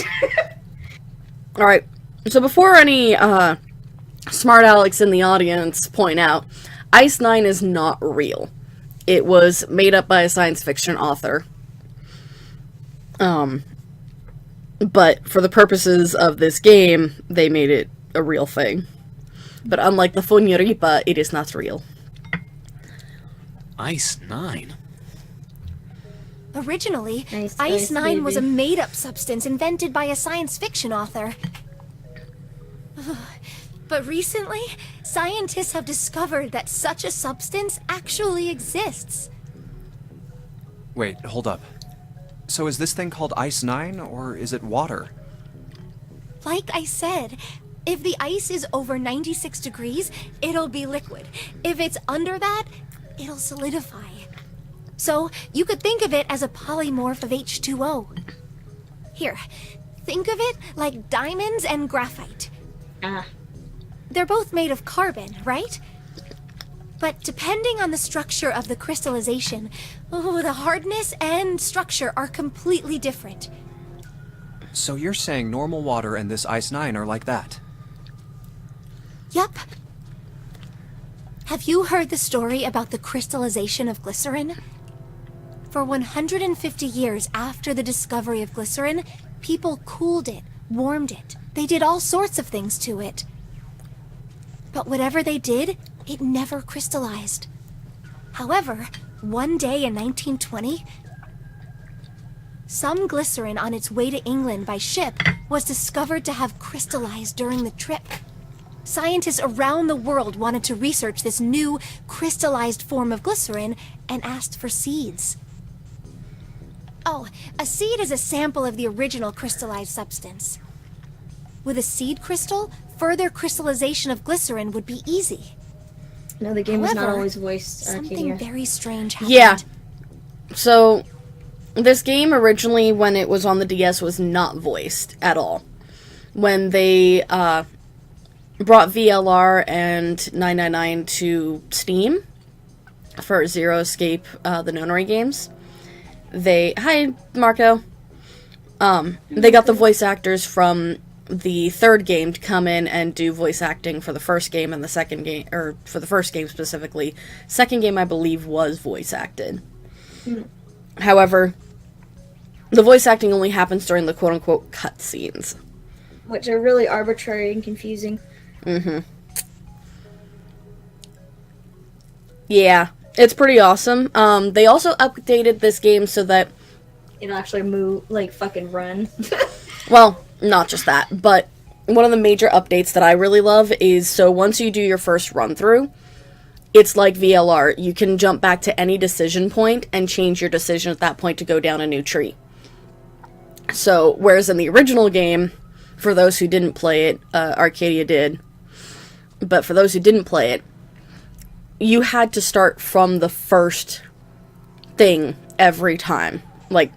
Alright, so before any smart Alex in the audience point out, Ice 9 is not real. It was made up by a science fiction author. But for the purposes of this game, they made it a real thing. But unlike the Funyaripa, it is not real. Ice 9? Originally, Nice, Ice 9 was a baby. made-up substance invented by a science fiction author. But recently, scientists have discovered that such a substance actually exists. Wait, hold up. So is this thing called Ice 9, or is it water? Like I said, if the ice is over 96 degrees, it'll be liquid. If it's under that, it'll solidify. So you could think of it as a polymorph of H2O. Here, think of it like diamonds and graphite. Ah. They're both made of carbon, right? But depending on the structure of the crystallization, the hardness and structure are completely different. So you're saying normal water and this Ice 9 are like that? Yup. Have you heard the story about the crystallization of glycerin? For 150 years after the discovery of glycerin, people cooled it, warmed it. They did all sorts of things to it. But whatever they did, it never crystallized. However, one day in 1920, some glycerin on its way to England by ship was discovered to have crystallized during the trip. Scientists around the world wanted to research this new crystallized form of glycerin and asked for seeds. Oh, a seed is a sample of the original crystallized substance. With a seed crystal, further crystallization of glycerin would be easy. No, the game was not However, always voiced, Something Arcadia. very strange happened. Yeah. So, this game originally, when it was on the DS, was not voiced at all. When they brought VLR and 999 to Steam for Zero Escape, the Nonary games, hi, Marco. They got the voice actors from the third game to come in and do voice acting for the first game and the second game, or for the first game specifically. Second game, I believe, was voice acted. However, the voice acting only happens during the quote-unquote cutscenes. Which are really arbitrary and confusing. Yeah, it's pretty awesome. They also updated this game so that, It'll actually move, like, fucking run. well, not just that, but one of the major updates that I really love is, so once you do your first run-through, it's like VLR. You can jump back to any decision point and change your decision at that point to go down a new tree. So, whereas in the original game, for those who didn't play it, Arcadia did, but for those who didn't play it, you had to start from the first thing every time. Like,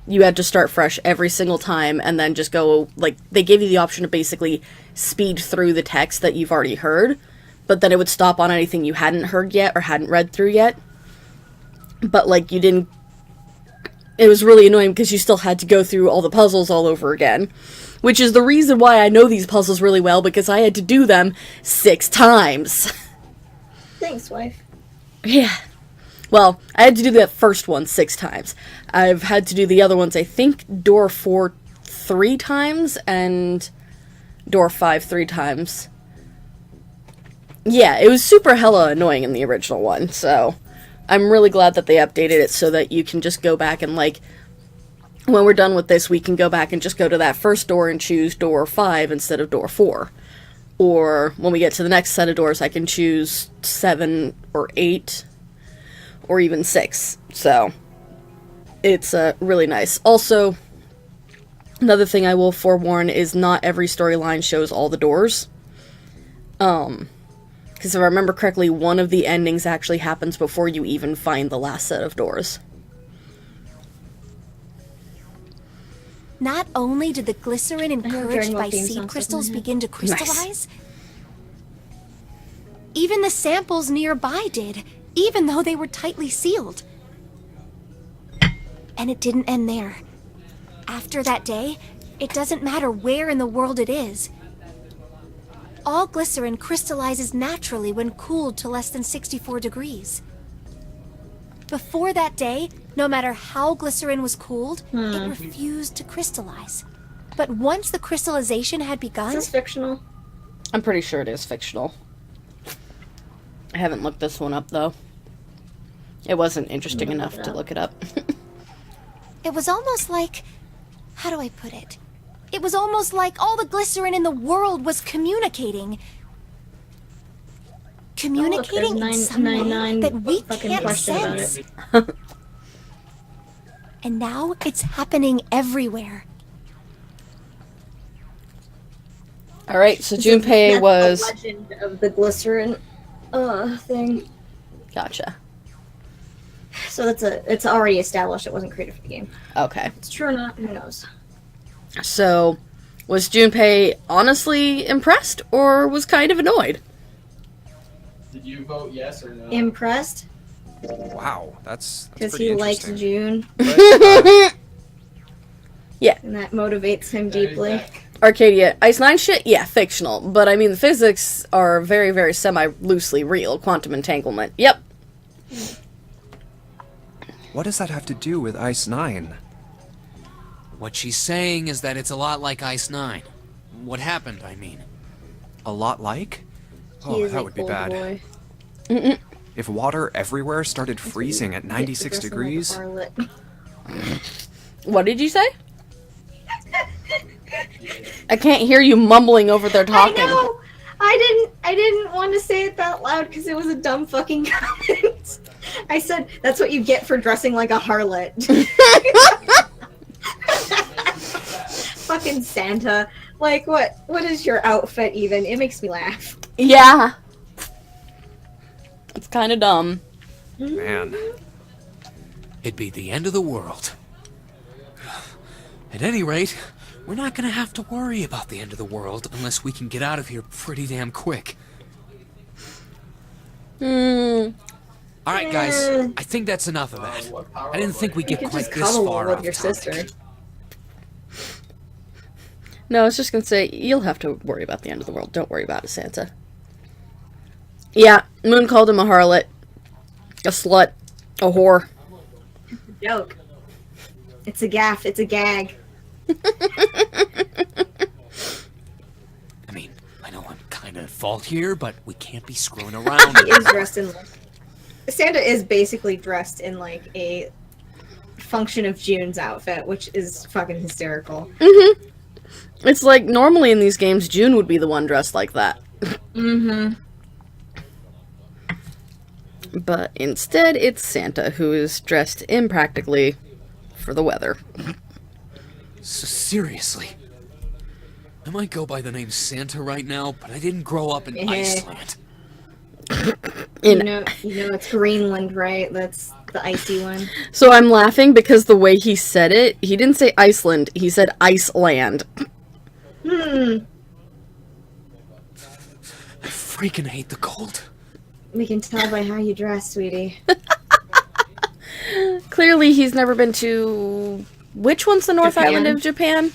you had to start fresh every single time and then just go, like, they gave you the option to basically speed through the text that you've already heard, but then it would stop on anything you hadn't heard yet or hadn't read through yet. But, like, you didn't it was really annoying because you still had to go through all the puzzles all over again. Which is the reason why I know these puzzles really well, because I had to do them 6 times. Thanks, wife. Yeah. Well, I had to do that first one 6 times. I've had to do the other ones, I think, door 4 3 times, and door 5 3 times. Yeah, it was super hella annoying in the original one, so I'm really glad that they updated it so that you can just go back and, like, when we're done with this, we can go back and just go to that first door and choose door 5 instead of door 4. Or when we get to the next set of doors, I can choose 7 or 8 or even 6. So it's really nice. Also, another thing I will forewarn is not every storyline shows all the doors. Because if I remember correctly, one of the endings actually happens before you even find the last set of doors. Not only did the glycerin encouraged Dragon Ball by theme seed song crystals stuck in my begin to crystallize, even the samples nearby did, even though they were tightly sealed. And it didn't end there. After that day, it doesn't matter where in the world it is. All glycerin crystallizes naturally when cooled to less than 64 degrees. Before that day, no matter how glycerin was cooled, it refused to crystallize. But once the crystallization had begun, Is this fictional? I'm pretty sure it is fictional. I haven't looked this one up, though. It wasn't interesting enough to look it up. it was almost like... How do I put it? It was almost like all the glycerin in the world was communicating. Communicating in some way 999 that we fucking can't question about sense. it. And now it's happening everywhere. Alright, so That's Junpei the was... legend of the glycerin thing. Gotcha. So it's already established. It wasn't created for the game. Okay. It's true or not, who knows? So, was Junpei honestly impressed, or was kind of annoyed? Did you vote yes or no? Impressed Wow, that's because pretty he likes interesting. June, Yeah, and that motivates him That is deeply. that. Arcadia. Ice 9 shit? Yeah, fictional. But I mean, the physics are very, very semi-loosely real. Quantum entanglement. Yep. What does that have to do with Ice 9? What she's saying is that it's a lot like Ice 9. What happened, I mean. A lot like? He Oh, is that a would be cold bad. boy. If water everywhere started freezing at 96 degrees, What did you say? I can't hear you mumbling over there talking. I know. I didn't want to say it that loud because it was a dumb fucking comment. I said that's what you get for dressing like a harlot. Fucking Santa. Like what is your outfit even? It makes me laugh. Yeah. It's kind of dumb. man. It'd be the end of the world. At any rate, we're not gonna have to worry about the end of the world unless we can get out of here pretty damn quick. Alright guys, I think that's enough of that. I didn't think we'd You get could quite just this cuddle far with off your topic. sister. No, I was just gonna say, you'll have to worry about the end of the world. Don't worry about it, Santa. Yeah, Moon called him a harlot, a slut, a whore. Joke. It's a gaff. It's a gag. I mean, I know I'm kinda at fault here, but we can't be screwing around. He is dressed in like Santa is basically dressed in like a function of June's outfit, which is fucking hysterical. It's like, normally in these games, June would be the one dressed like that. Mm-hmm. But instead, it's Santa who is dressed impractically for the weather. So seriously. I might go by the name Santa right now, but I didn't grow up in Yeah. Iceland. You know it's Greenland, right? That's the icy one. So I'm laughing because the way he said it, he didn't say Iceland, he said Iceland. Hmm. I freaking hate the cold. We can tell by how you dress, sweetie. Clearly, he's never been to... Which one's the North Japan. Island of Japan?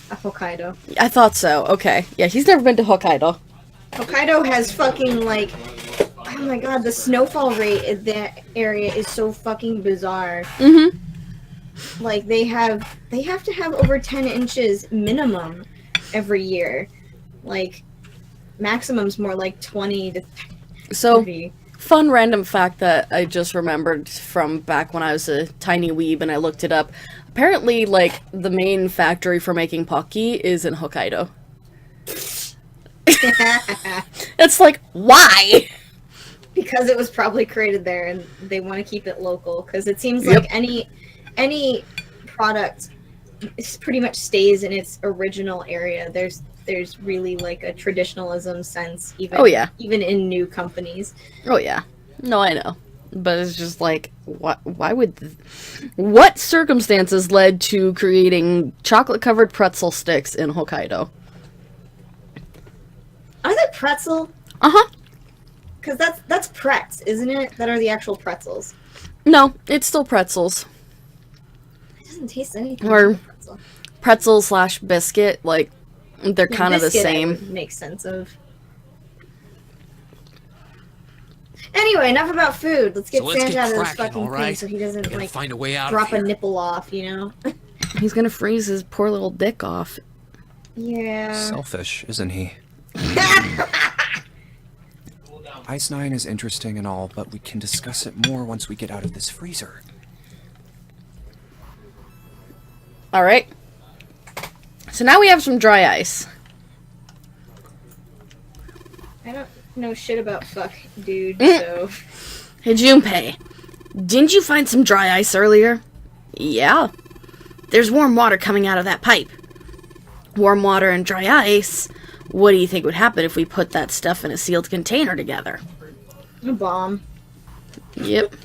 Hokkaido. I thought so. Okay. Yeah, he's never been to Hokkaido. Hokkaido has fucking, like... Oh my god, the snowfall rate in that area is so fucking bizarre. Mm-hmm. Like, they have to have over 10 inches minimum every year. Like, maximum's more like 20 to So, 30. fun random fact that I just remembered from back when I was a tiny weeb and I looked it up. Apparently, like, the main factory for making Pocky is in Hokkaido. It's like, why? Because it was probably created there and they want to keep it local. Because it seems Yep. like any product pretty much stays in its original area. There's really like a traditionalism sense even Oh, yeah. even in new companies. Oh, yeah. No, I know. But it's just like, why would... What circumstances led to creating chocolate-covered pretzel sticks in Hokkaido? Are they pretzel? Uh-huh. Because that's pretz, isn't it? That are the actual pretzels. No, it's still pretzels. It doesn't taste anything Or- like a pretzel. Pretzel/biscuit, like, they're kind of the Biscuit I same. would make sense of. Anyway, enough about food. Let's get So let's Sanj get out of this cracking, fucking all right? thing so he doesn't Gotta like find a way out drop of a here. nipple off, you know? He's gonna freeze his poor little dick off. Yeah. Selfish, isn't he? Ice Nine is interesting and all, but we can discuss it more once we get out of this freezer. Alright. So now we have some dry ice. I don't know shit about fuck, dude, Mm. so... Hey, Junpei. Didn't you find some dry ice earlier? Yeah. There's warm water coming out of that pipe. Warm water and dry ice? What do you think would happen if we put that stuff in a sealed container together? A bomb. Yep.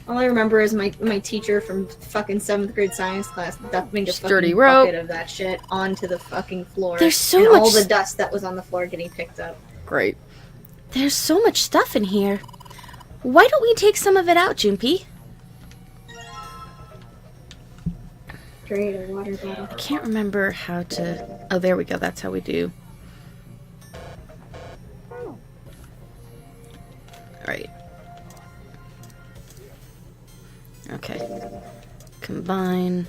All I remember is my teacher from fucking 7th grade science class dumping a Sturdy fucking rope. bucket of that shit onto the fucking floor. There's so and much all the dust that was on the floor getting picked up. Great. There's so much stuff in here. Why don't we take some of it out, Junpei? Great, a water bottle. I can't remember how to... Oh, there we go. That's how we do. Alright. Okay. Combine.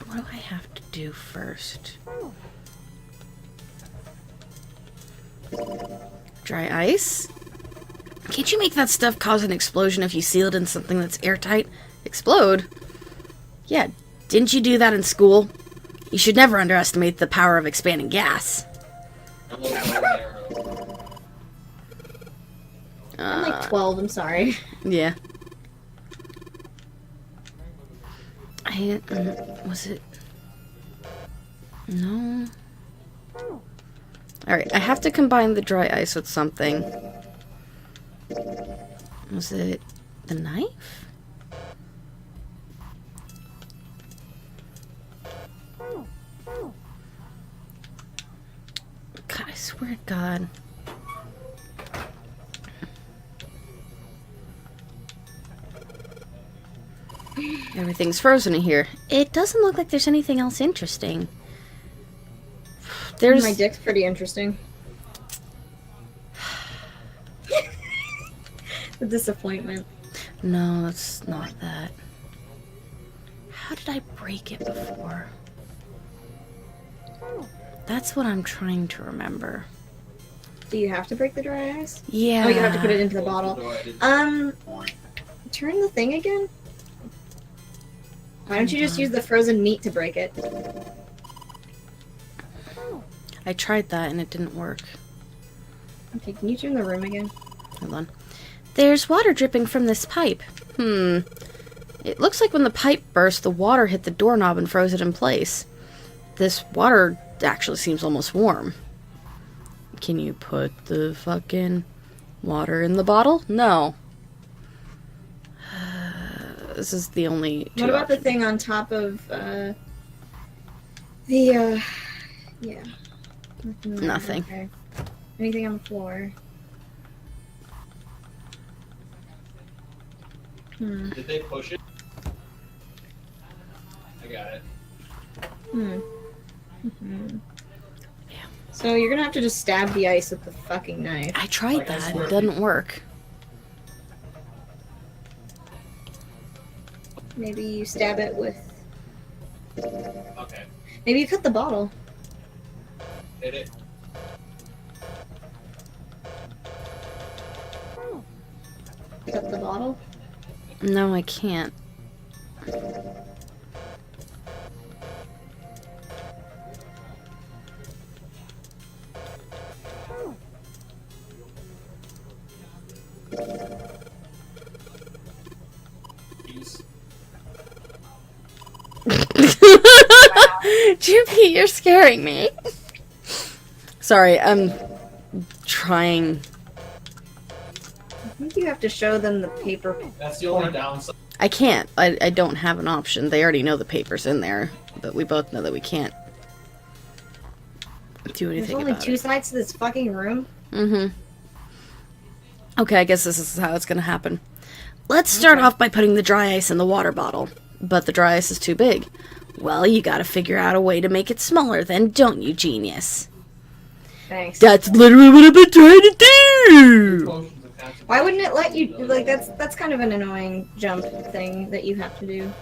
What do I have to do first? Dry ice? Can't you make that stuff cause an explosion if you seal it in something that's airtight? Explode? Yeah, didn't you do that in school? You should never underestimate the power of expanding gas. I'm like 12, I'm sorry. Yeah. Was it... No. Alright, I have to combine the dry ice with something. Was it the knife? God, I swear to God. Everything's frozen in here. It doesn't look like there's anything else interesting. There's... My dick's pretty interesting. The disappointment. No, it's not that. How did I break it before? That's what I'm trying to remember. Do you have to break the dry ice? Yeah. Oh, you have to put it into the bottle. Turn the thing again? Why don't you just use the frozen meat to break it? I tried that and it didn't work. Okay, can you turn the room again? Hold on. There's water dripping from this pipe. It looks like when the pipe burst, the water hit the doorknob and froze it in place. This water actually seems almost warm. Can you put the fucking water in the bottle? No. This is the only two What about the options. thing on top of, yeah. Nothing. Okay. Anything on the floor? Did they push it? I got it. So you're gonna have to just stab the ice with the fucking knife. I tried Like, I that. swear. It doesn't work. Maybe you stab it with. Okay. Maybe you cut the bottle. Hit it. Cut the bottle. No, I can't. Peace. Jumpy, you're scaring me. Sorry, I'm trying. I think you have to show them the paper. That's the only downside. I can't. I don't have an option. They already know the paper's in there, but we both know that we can't do There's anything only about two it. sides to this fucking room. Mm-hmm. Okay, I guess this is how it's gonna happen. Let's start off by putting the dry ice in the water bottle. But the dry ice is too big. Well, you gotta figure out a way to make it smaller then, don't you, genius? Thanks. That's literally what I've been trying to do! Potions of concentration. Why wouldn't it let you? Like that's kind of an annoying jump thing that you have to do.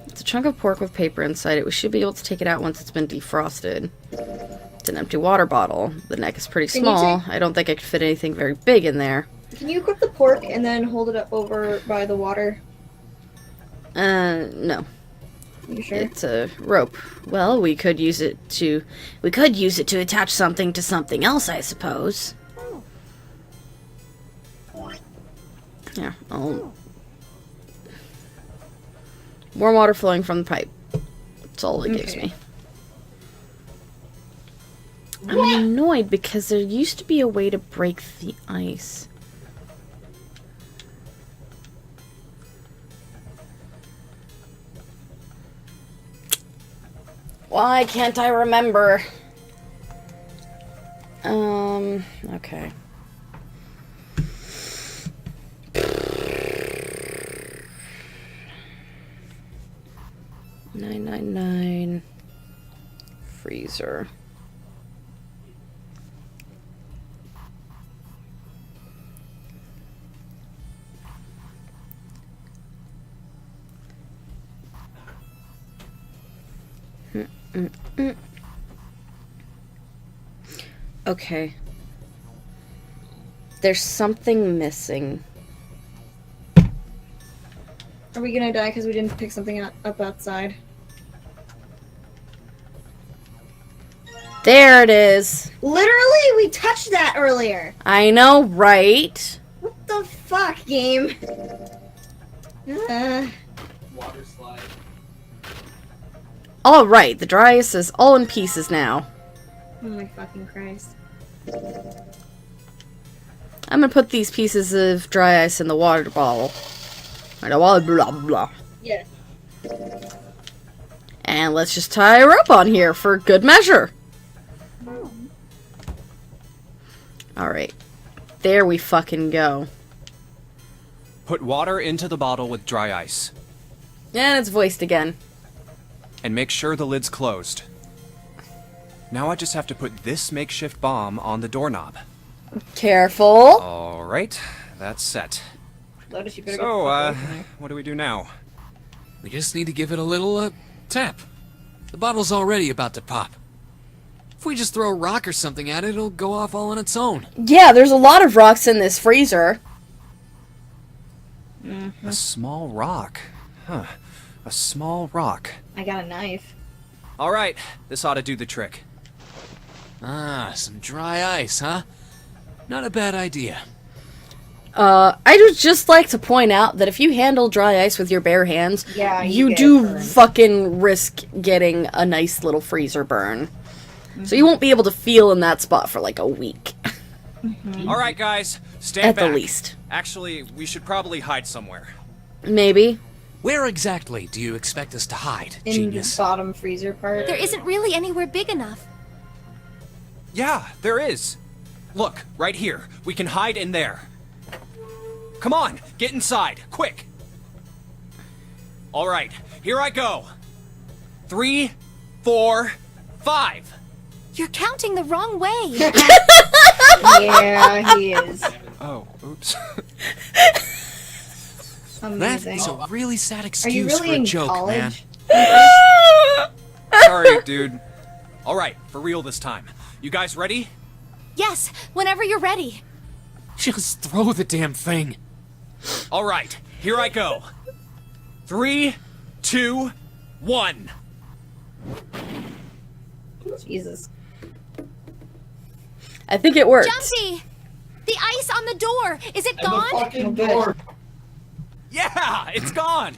It's a chunk of pork with paper inside it. We should be able to take it out once it's been defrosted. It's an empty water bottle. The neck is pretty Can you small. I don't think I could fit anything very big in there. Can you equip the pork and then hold it up over by the water? No. You sure? It's a rope. Well, we could use it to attach something to something else, I suppose. Yeah, warm water flowing from the pipe. That's all it gives Okay. me. I'm annoyed because there used to be a way to break the ice. Why can't I remember? Okay. $9.99 freezer. Okay. There's something missing. Are we gonna die because we didn't pick something up outside? There it is. Literally, we touched that earlier. I know, right? What the fuck, game? Water slide. All right, the dry ice is all in pieces now. Oh my fucking Christ. I'm gonna put these pieces of dry ice in the water bottle. Blah, blah, blah. Yeah. And let's just tie a rope on here for good measure. Alright. There we fucking go. Put water into the bottle with dry ice. And it's voiced again. And make sure the lid's closed. Now I just have to put this makeshift bomb on the doorknob. Careful. Alright, that's set. Lotus, you better So, get the fuck away from there. what do we do now? We just need to give it a little, tap. The bottle's already about to pop. If we just throw a rock or something at it, it'll go off all on its own. Yeah, there's a lot of rocks in this freezer. A small rock. Huh. A small rock. I got a knife. Alright, this ought to do the trick. Ah, some dry ice, huh? Not a bad idea. I would just like to point out that if you handle dry ice with your bare hands, Yeah, you get do burned. fucking risk getting a nice little freezer burn. So you won't be able to feel in that spot for like a week. All right, guys, stand At back. the least. Actually, we should probably hide somewhere. Maybe. Where exactly do you expect us to hide, In genius? the bottom freezer part. There isn't really anywhere big enough. Yeah, there is. Look, right here. We can hide in there. Come on, get inside, quick. All right, here I go. 3, 4, 5. You're counting the wrong way. Yeah, he is. Oh, oops. That Amazing. is a really sad Are you excuse really for a in joke, man. college? Sorry, dude. All right, for real this time. You guys ready? Yes, whenever you're ready. Just throw the damn thing. All right, here I go. 3, 2, 1. Jesus. I think it worked. Jumpy! The ice on the door! Is it And the gone? fucking Oh, good. door. Yeah, it's gone.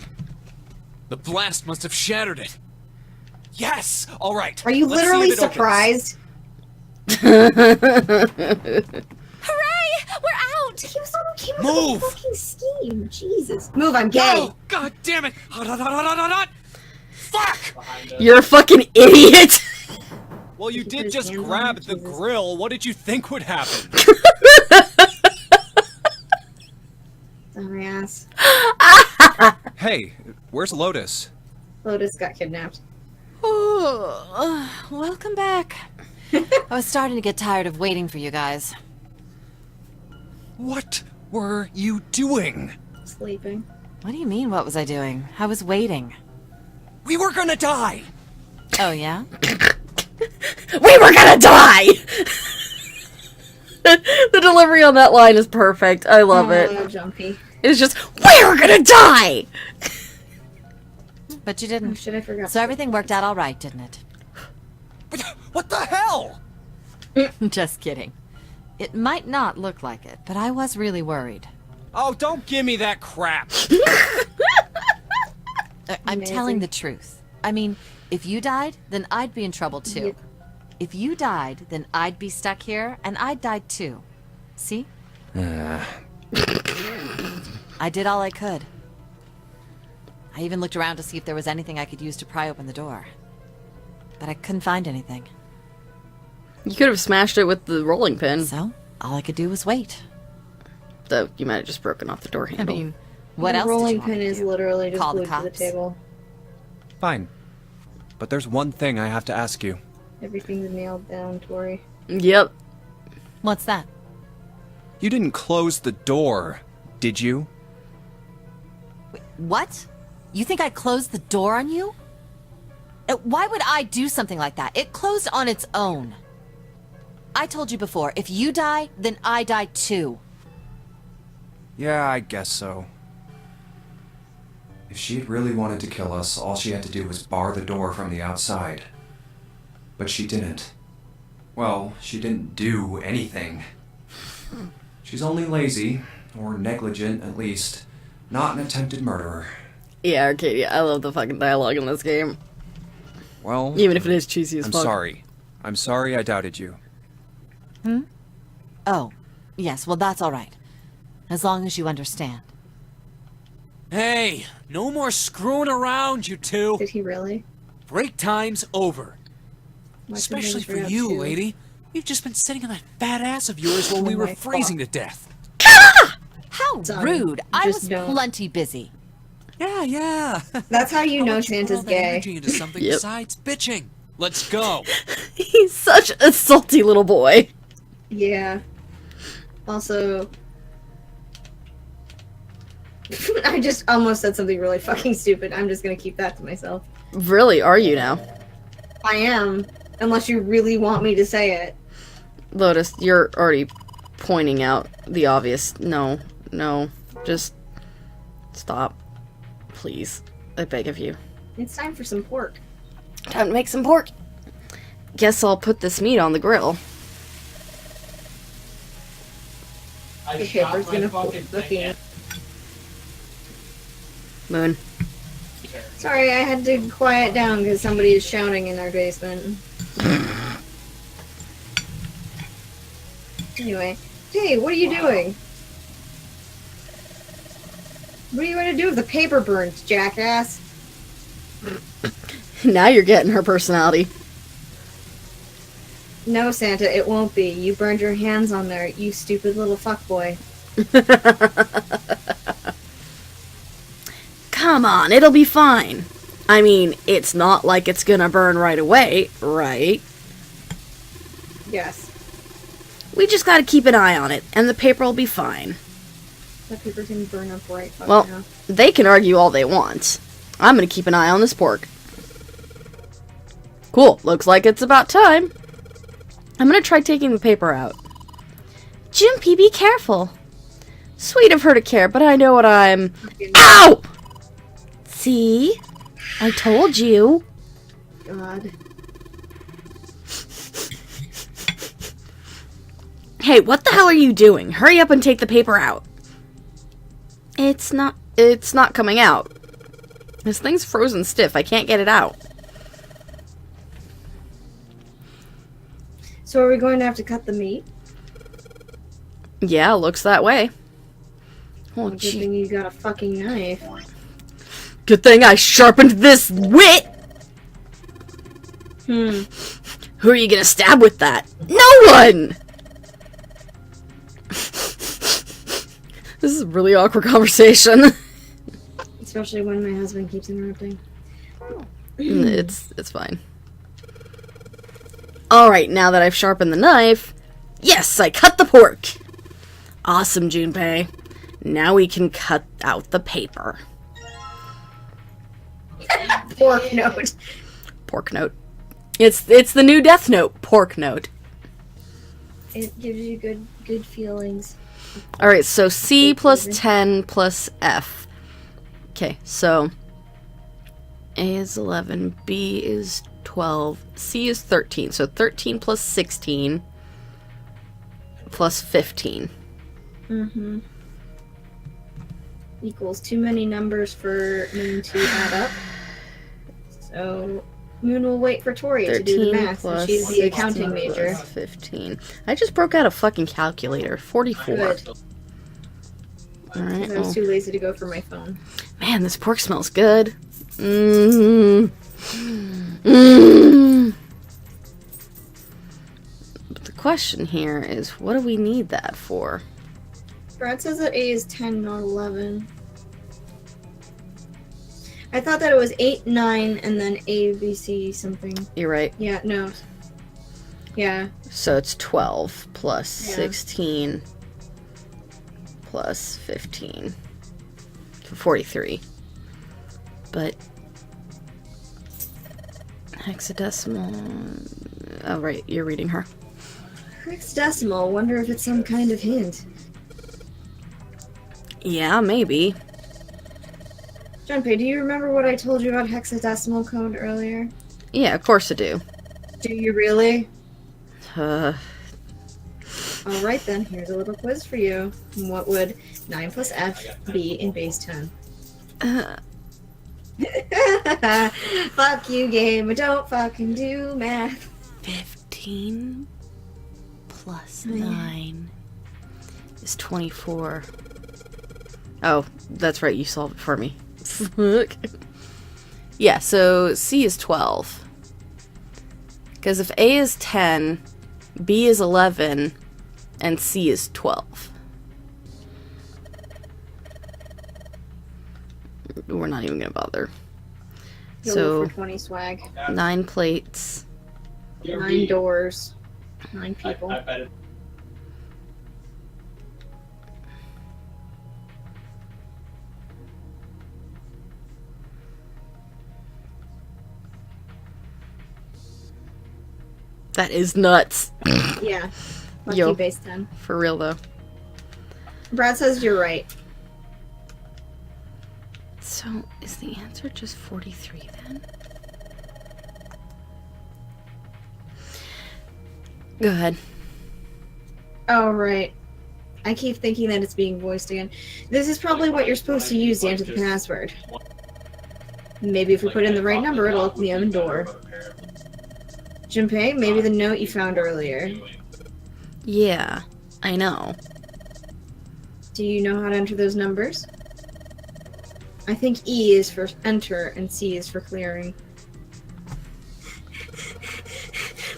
The blast must have shattered it. Yes. All right. Are you let's see literally if it opens. surprised? Hooray! We're out! He was the one who came up with Move! the fucking scheme. Jesus. Move, I'm gay. Oh, god damn it! Hot, hot, hot, hot, hot, hot. Fuck! Behind us. You're a fucking idiot. Well, you Put did his just hands on grab it, the Jesus. grill. What did you think would happen? Dumbass. Hey, where's Lotus? Lotus got kidnapped. Welcome back. I was starting to get tired of waiting for you guys. What were you doing? Sleeping. What do you mean, what was I doing? I was waiting. We were gonna die. Oh, yeah? We were gonna die. The delivery on that line is perfect. I love it. Oh, Jumpy. It's just, we were gonna die. But you Oh, didn't. shit, I forgot. So everything worked out all right, didn't it? What the hell? Just kidding. It might not look like it, but I was really worried. Oh, don't give me that crap. I'm Amazing. telling the truth. I mean, if you died, then I'd be in trouble too. Yep. If you died, then I'd be stuck here, and I'd die too. See? I did all I could. I even looked around to see if there was anything I could use to pry open the door. But I couldn't find anything. You could have smashed it with the rolling pin. So, all I could do was wait. Though you might have just broken off the door I handle. mean, what the else did you rolling want me pin to is do? literally just Call the glued to the cops? table. Fine. But there's one thing I have to ask you. Everything's nailed down, Tori. Yep. What's that? You didn't close the door, did you? What? You think I closed the door on you? Why would I do something like that? It closed on its own. I told you before, if you die, then I die too. Yeah, I guess so. If she'd really wanted to kill us, all she had to do was bar the door from the outside. But she didn't. Well, she didn't do anything. She's only lazy, or negligent at least, not an attempted murderer. Yeah, Arcadia, I love the fucking dialogue in this game. Well, Even if it is cheesy as I'm fuck. sorry. I'm sorry I doubted you. Oh, yes, well, that's all right. As long as you understand. Hey, no more screwing around, you two. Did he really? Break time's over. Why Especially couldn't for he you, bring up two? lady. You've just been sitting on that fat ass of yours while Oh we were my freezing to death. How Sorry, rude. I just was don't. plenty busy. Yeah. That's how you Why know don't you put all Santa's that gay. energy into something Yep. besides bitching. Let's go. He's such a salty little boy. Yeah. Also, I just almost said something really fucking stupid. I'm just gonna keep that to myself. Really, are you now? I am, unless you really want me to say it. Lotus, you're already pointing out the obvious. No, just stop. Please. I beg of you. It's time for some pork. Time to make some pork. Guess I'll put this meat on the grill. I The shot paper's my gonna fucking flip the thing. Moon. Sorry, I had to quiet down because somebody is shouting in our basement. Anyway, Hey, what are you doing? What are you going to do if the paper burns, jackass? Now you're getting her personality. No, Santa, it won't be. You burned your hands on there, you stupid little fuckboy. Come on, it'll be fine. I mean, it's not like it's gonna burn right away, right? Yes. We just gotta keep an eye on it, and the paper will be fine. That paper can burn up right fucking Well, now. they can argue all they want. I'm gonna keep an eye on this pork. Cool, looks like it's about time. I'm gonna try taking the paper out. Jimpy, be careful. Sweet of her to care, but I know what I'm... Ow! See? I told you. God. Hey, what the hell are you doing? Hurry up and take the paper out. It's not coming out. This thing's frozen stiff. I can't get it out. So are we going to have to cut the meat? Yeah, looks that way. Oh, Good gee. thing you got a fucking knife. Good thing I sharpened this wit! Hmm. Who are you gonna stab with that? No one! This is a really awkward conversation. Especially when my husband keeps interrupting. It's fine. Alright, now that I've sharpened the knife, yes, I cut the pork! Awesome, Junpei. Now we can cut out the paper. Pork note. Pork note. It's the new Death Note, pork note. It gives you good feelings. Alright, so C plus 10 plus F. Okay, so A is 11, B is 12, C is 13. So 13 plus 16 plus 15. Mm-hmm. Equals too many numbers for Moon to add up. So Moon will wait for Tori to do the 13 math, plus and she's the 16 accounting major. plus 15. I just broke out a fucking calculator. 44. Good. Alright, I was well, too lazy to go for my phone. man, this pork smells good. Mmm. Mmm. But the question here is, what do we need that for? Brad says that A is 10, not 11. I thought that it was 8, 9, and then A, B, C, something. You're right. Yeah, no. Yeah. So it's 12 plus Yeah. 16 plus 15. So 43. But hexadecimal... Oh, right. You're reading her. Hexadecimal, wonder if it's some kind of hint. Yeah, maybe. Junpei, do you remember what I told you about hexadecimal code earlier? Yeah, of course I do. Do you really? Uh, Alright then, here's a little quiz for you. What would 9 plus F be in base 10? Fuck you, game. I don't fucking do math. 15 plus 9 is 24. Oh, that's right. You solved it for me. Fuck. Yeah, so C is 12. Because if A is 10, B is 11, and C is 12. We're not even gonna bother. Go So, for 20 swag. 9 plates. 9 doors. 9 people. I bet it. That is nuts. Yeah. Lucky Yo. base 10. For real, though. Brad says you're right. So, is the answer just 43 then? Go ahead. Oh, right. I keep thinking that it's being voiced again. This is probably what you're supposed to use to enter the password. Maybe if we put in the right number, it'll open the oven door. Junpei, maybe the note you found earlier. Yeah. I know. Do you know how to enter those numbers? I think E is for enter and C is for clearing.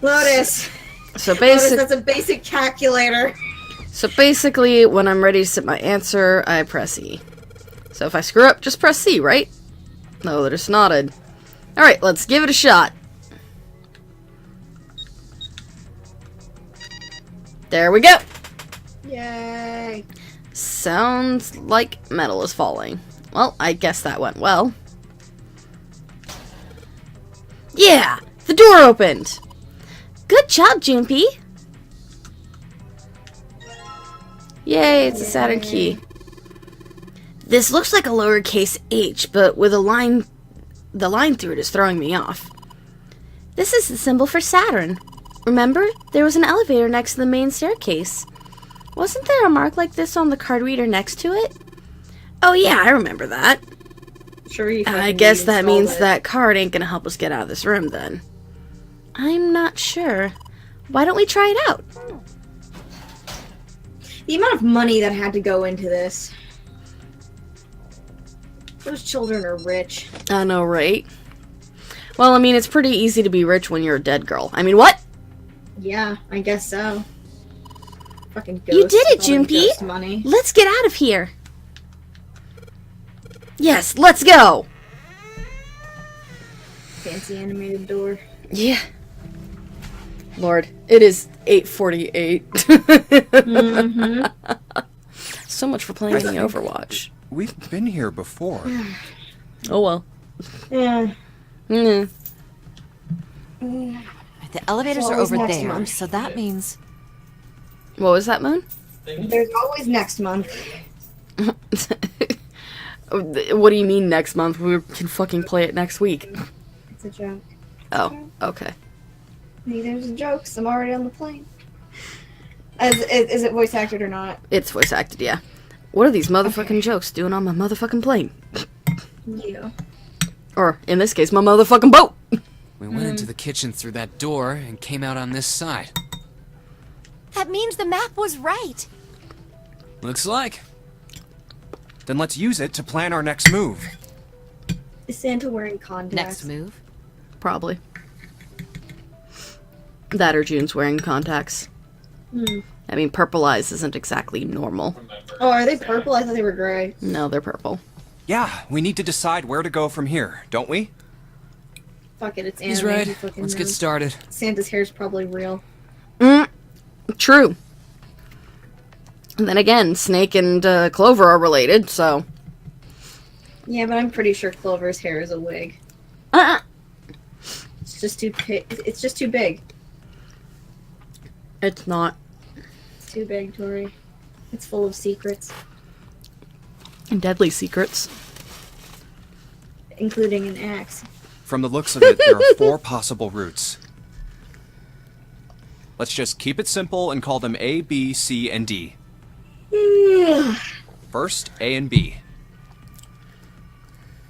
Lotus! So Lotus, that's a basic calculator. basically, when I'm ready to set my answer, I press E. So if I screw up, just press C, right? No, they're just nodded. Alright, let's give it a shot. There we go. Yay. Sounds like metal is falling. Well, I guess that went well. Yeah! The door opened! Good job, Junpei! Yay, it's a Saturn key. This looks like a lowercase h, but with a line... The line through it is throwing me off. This is the symbol for Saturn. Remember? There was an elevator next to the main staircase. Wasn't there a mark like this on the card reader next to it? Oh yeah, I remember that. Sure, you I fucking guess that reinstalled means it. that card ain't gonna help us get out of this room then. I'm not sure. Why don't we try it out? The amount of money that had to go into this. Those children are rich. I know, right? Well, I mean, it's pretty easy to be rich when you're a dead girl. I mean, what? Yeah, I guess so. Fucking ghosts. You did it, with all that Junpei! ghost money. Let's get out of here! Yes, let's go! Fancy animated door. Yeah. Lord, it is 8:48. So much for playing the Overwatch. We've been here before. Oh well. Yeah. Mm. The elevators It's are always over next there, month. so that means What was that, Moon? There's always next month. What do you mean next month? We can fucking play it next week. It's a joke. Oh, okay. Hey, there's a joke. I'm already on the plane. Is it voice acted or not? It's voice acted, yeah. What are these motherfucking jokes doing on my motherfucking plane? Yeah. Or, in this case, my motherfucking boat! We went into the kitchen through that door and came out on this side. That means the map was right. Looks like. Then let's use it to plan our next move. Is Santa wearing contacts? next move. Probably. That or June's wearing contacts. I mean, purple eyes isn't exactly normal. Oh, are they purple? I thought they were gray. No, they're purple. Yeah, we need to decide where to go from here, don't we? Fuck it, it's anime. He's right. Who fucking Let's get knows? started. Santa's hair's probably real. True. And then again, Snake and Clover are related, so... Yeah, but I'm pretty sure Clover's hair is a wig. Uh-uh. It's just too it's just too big. It's not. It's too big, Tori. It's full of secrets, And deadly secrets. including an axe. From the looks of it, there are 4 possible routes. Let's just keep it simple and call them A, B, C, and D. First, A and B.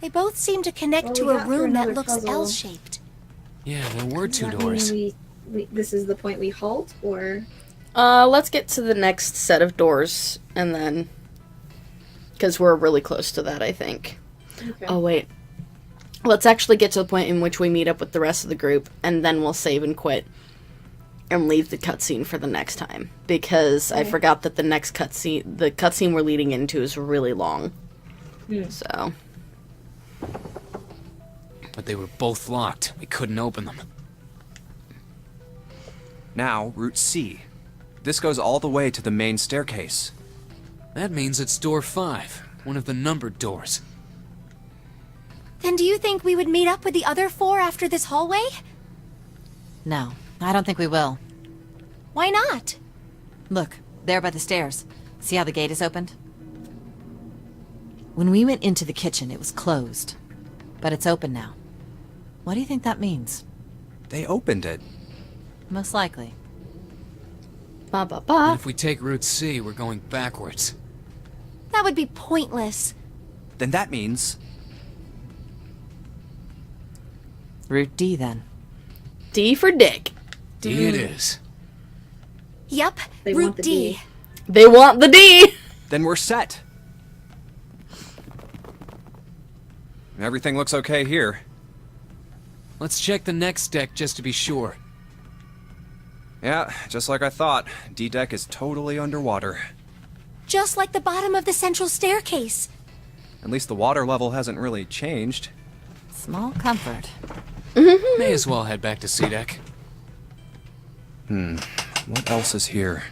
They both seem to connect Well, to we a got through room that another looks puzzle. L-shaped. Yeah, there were Does 2 that doors. mean this is the point we halt, or Let's get to the next set of doors, and then... Because we're really close to that, I think. okay. Oh, wait. Let's actually get to the point in which we meet up with the rest of the group, and then we'll save and quit. And leave the cutscene for the next time. Because I forgot that the next cutscene... The cutscene we're leading into is really long. So... But they were both locked. We couldn't open them. Now, Route C. This goes all the way to the main staircase. That means it's door 5, one of the numbered doors. Then do you think we would meet up with the other 4 after this hallway? No, I don't think we will. Why not? Look, there by the stairs. See how the gate is opened? When we went into the kitchen, it was closed. But it's open now. What do you think that means? They opened it. Most likely. Ba ba And ba. if we take Route C, we're going backwards. That would be pointless. Then that means... Route D, then. D for dick. D it is. Yup, They want Route the D. D. They want the D! Then we're set. Everything looks okay here. Let's check the next deck just to be sure. Yeah, just like I thought. D-Deck is totally underwater. Just like the bottom of the central staircase. At least the water level hasn't really changed. Small comfort. May as well head back to C-Deck. What else is here?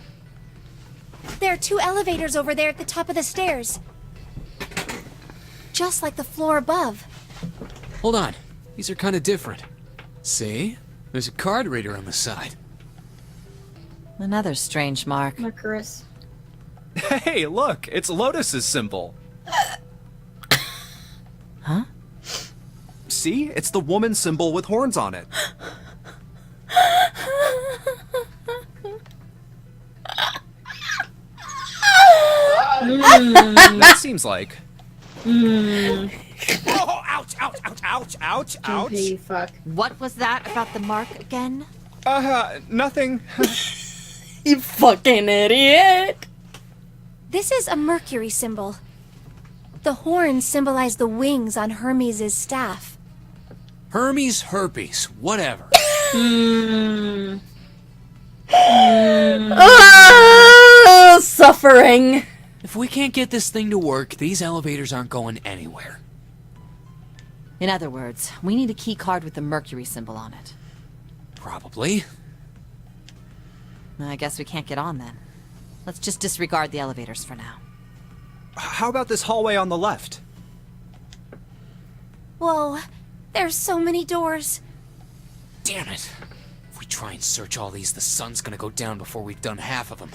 There are 2 elevators over there at the top of the stairs. Just like the floor above. Hold on. These are kind of different. See? There's a card reader on the side. Another strange mark. Mercurus. Hey, look! It's Lotus's symbol. Huh? See? It's the woman symbol with horns on it. That seems like. Oh, ouch, ouch, ouch, ouch, ouch, ouch. Okay, fuck. What was that about the mark again? Nothing. You fucking idiot! This is a Mercury symbol. The horns symbolize the wings on Hermes' staff. Hermes, herpes, whatever. Suffering. If we can't get this thing to work, these elevators aren't going anywhere. In other words, we need a key card with the Mercury symbol on it. Probably. I guess we can't get on then. Let's just disregard the elevators for now. How about this hallway on the left? Whoa, there's so many doors. Damn it. If we try and search all these, the sun's gonna go down before we've done half of them.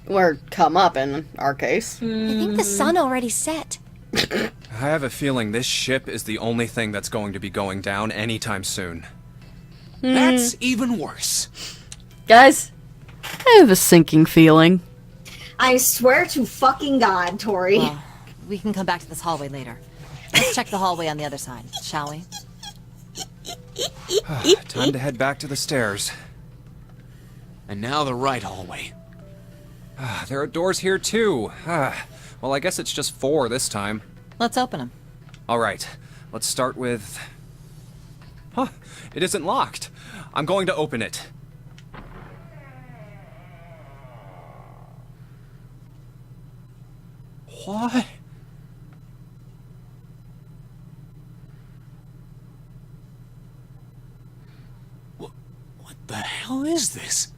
Or come up in our case. I think the sun already set. I have a feeling this ship is the only thing that's going to be going down anytime soon. That's even worse. Guys, I have a sinking feeling. I swear to fucking God, Tori. Well, we can come back to this hallway later. Let's check the hallway on the other side, shall we? Time to head back to the stairs. And now the right hallway. There are doors here too. Well, I guess it's just 4 this time. Let's open them. Alright, let's start with... Huh, it isn't locked. I'm going to open it. What? What the hell is this?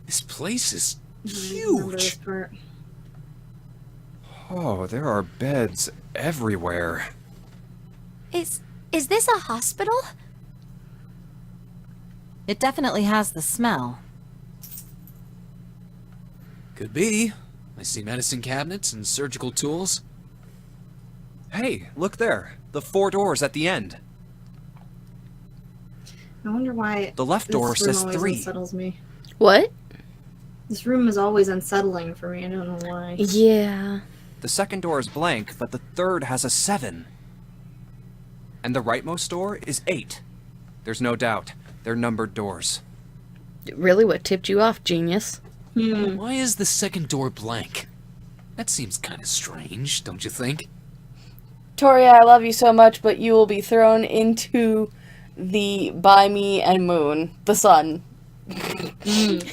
This place is Remember this huge. part. Oh, there are beds everywhere. Is this a hospital? It definitely has the smell. Could be. I see medicine cabinets and surgical tools. Hey, look there. The 4 doors at the end. I wonder why The left this door room says always 3. unsettles me. What? This room is always unsettling for me. I don't know why. Yeah. The second door is blank, but the third has a 7. And the rightmost door is 8. There's no doubt. They're numbered doors. Really, what tipped you off, genius? Why is the second door blank? That seems kind of strange, don't you think? Tori, I love you so much, but you will be thrown into the by me and moon, the sun. It's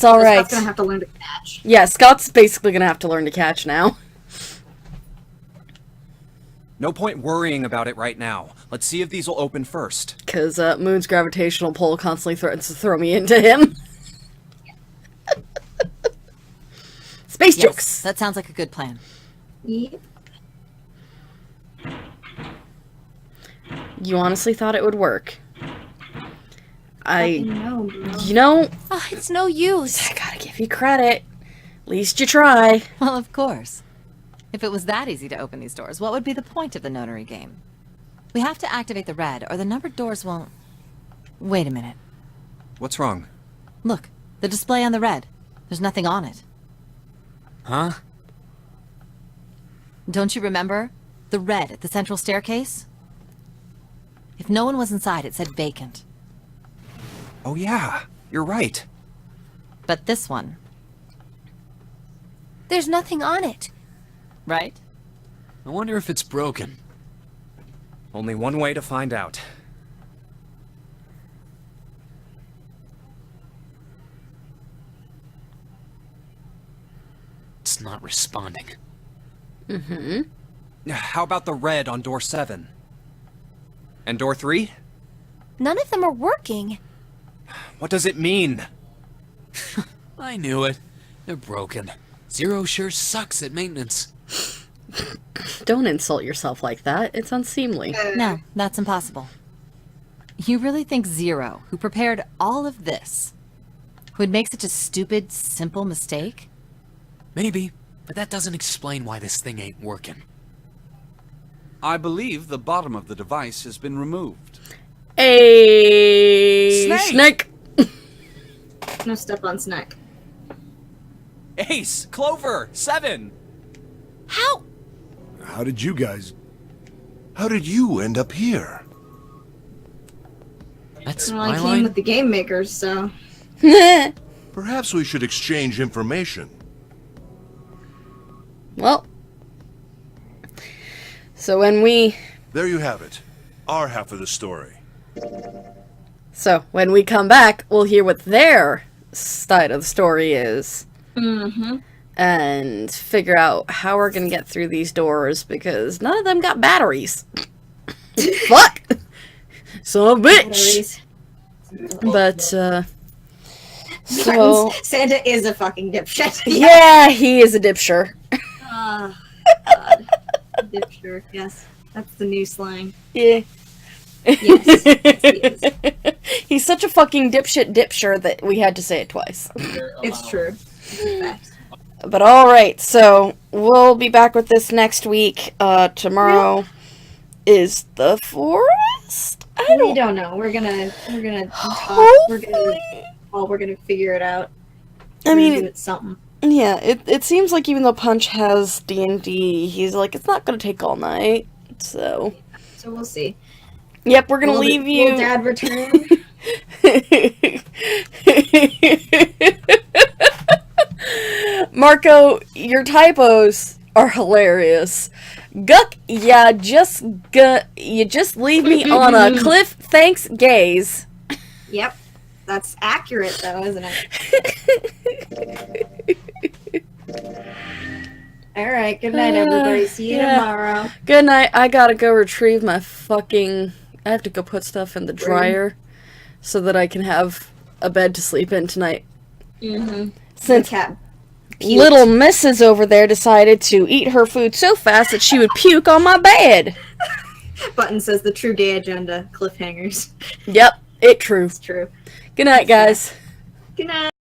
all right. Scott's gonna have to learn to catch. Yeah, Scott's basically gonna have to learn to catch now. No point worrying about it right now. Let's see if these will open first. Because Moon's gravitational pull constantly threatens to throw me into him. Space Yes, jokes! that sounds like a good plan. Yep. You honestly thought it would work. No, You know, Oh, it's no use. I gotta give you credit. At least you try. Well, of course. If it was that easy to open these doors, what would be the point of the notary game? We have to activate the red, or the numbered doors won't... Wait a minute. What's wrong? Look, the display on the red. There's nothing on it. Huh? Don't you remember? The red at the central staircase? If no one was inside, it said vacant. Oh yeah, you're right. But this one, There's nothing on it. right? I wonder if it's broken. Only one way to find out. It's not responding. How about the red on door 7? And door 3? None of them are working. What does it mean? I knew it. They're broken. Zero sure sucks at maintenance. Don't insult yourself like that. It's unseemly. No, that's impossible. You really think Zero, who prepared all of this, would make such a stupid, simple mistake? Maybe, but that doesn't explain why this thing ain't working. I believe the bottom of the device has been removed. A snake. No step on snack. Ace! Clover! 7! How? How did you end up here? That's Well, I my came line? with the game makers, so Perhaps we should exchange information. Well, so when we There you have it. Our half of the story. come back, we'll hear what their side of the story is. And figure out how we're gonna get through these doors because none of them got batteries. Fuck! Son of a bitch! But, so... Santa is a fucking dipshit. Yeah, he is a dipsher. Ah, God. Dipshit, yes. That's the new slang. Yeah. Yes. Yes, he is. He's such a fucking dipsher that we had to say it twice. It's true. It's a fact. But alright, so we'll be back with this next week. Tomorrow is the forest? We don't know. We're gonna talk. We're gonna figure it out. I We're gonna mean, do it something. yeah, it seems like even though Punch has D&D, he's like, it's not gonna take all night. So, So we'll see. yep, we're gonna Will leave you. Will Dad return? Marco, your typos are hilarious. Guck, you just leave me on a cliff. Thanks, gaze. Yep. That's accurate, though, isn't it? All right. Good night, everybody. See you Yeah. tomorrow. Good night. I gotta go retrieve my fucking. I have to go put stuff in the dryer so that I can have a bed to sleep in tonight. Mm-hmm. Since Cat. little Mrs. over there decided to eat her food so fast that she would puke on my bed. Button says the true gay agenda. Cliffhangers. Yep, it true. It's true. Good night, guys. Good night.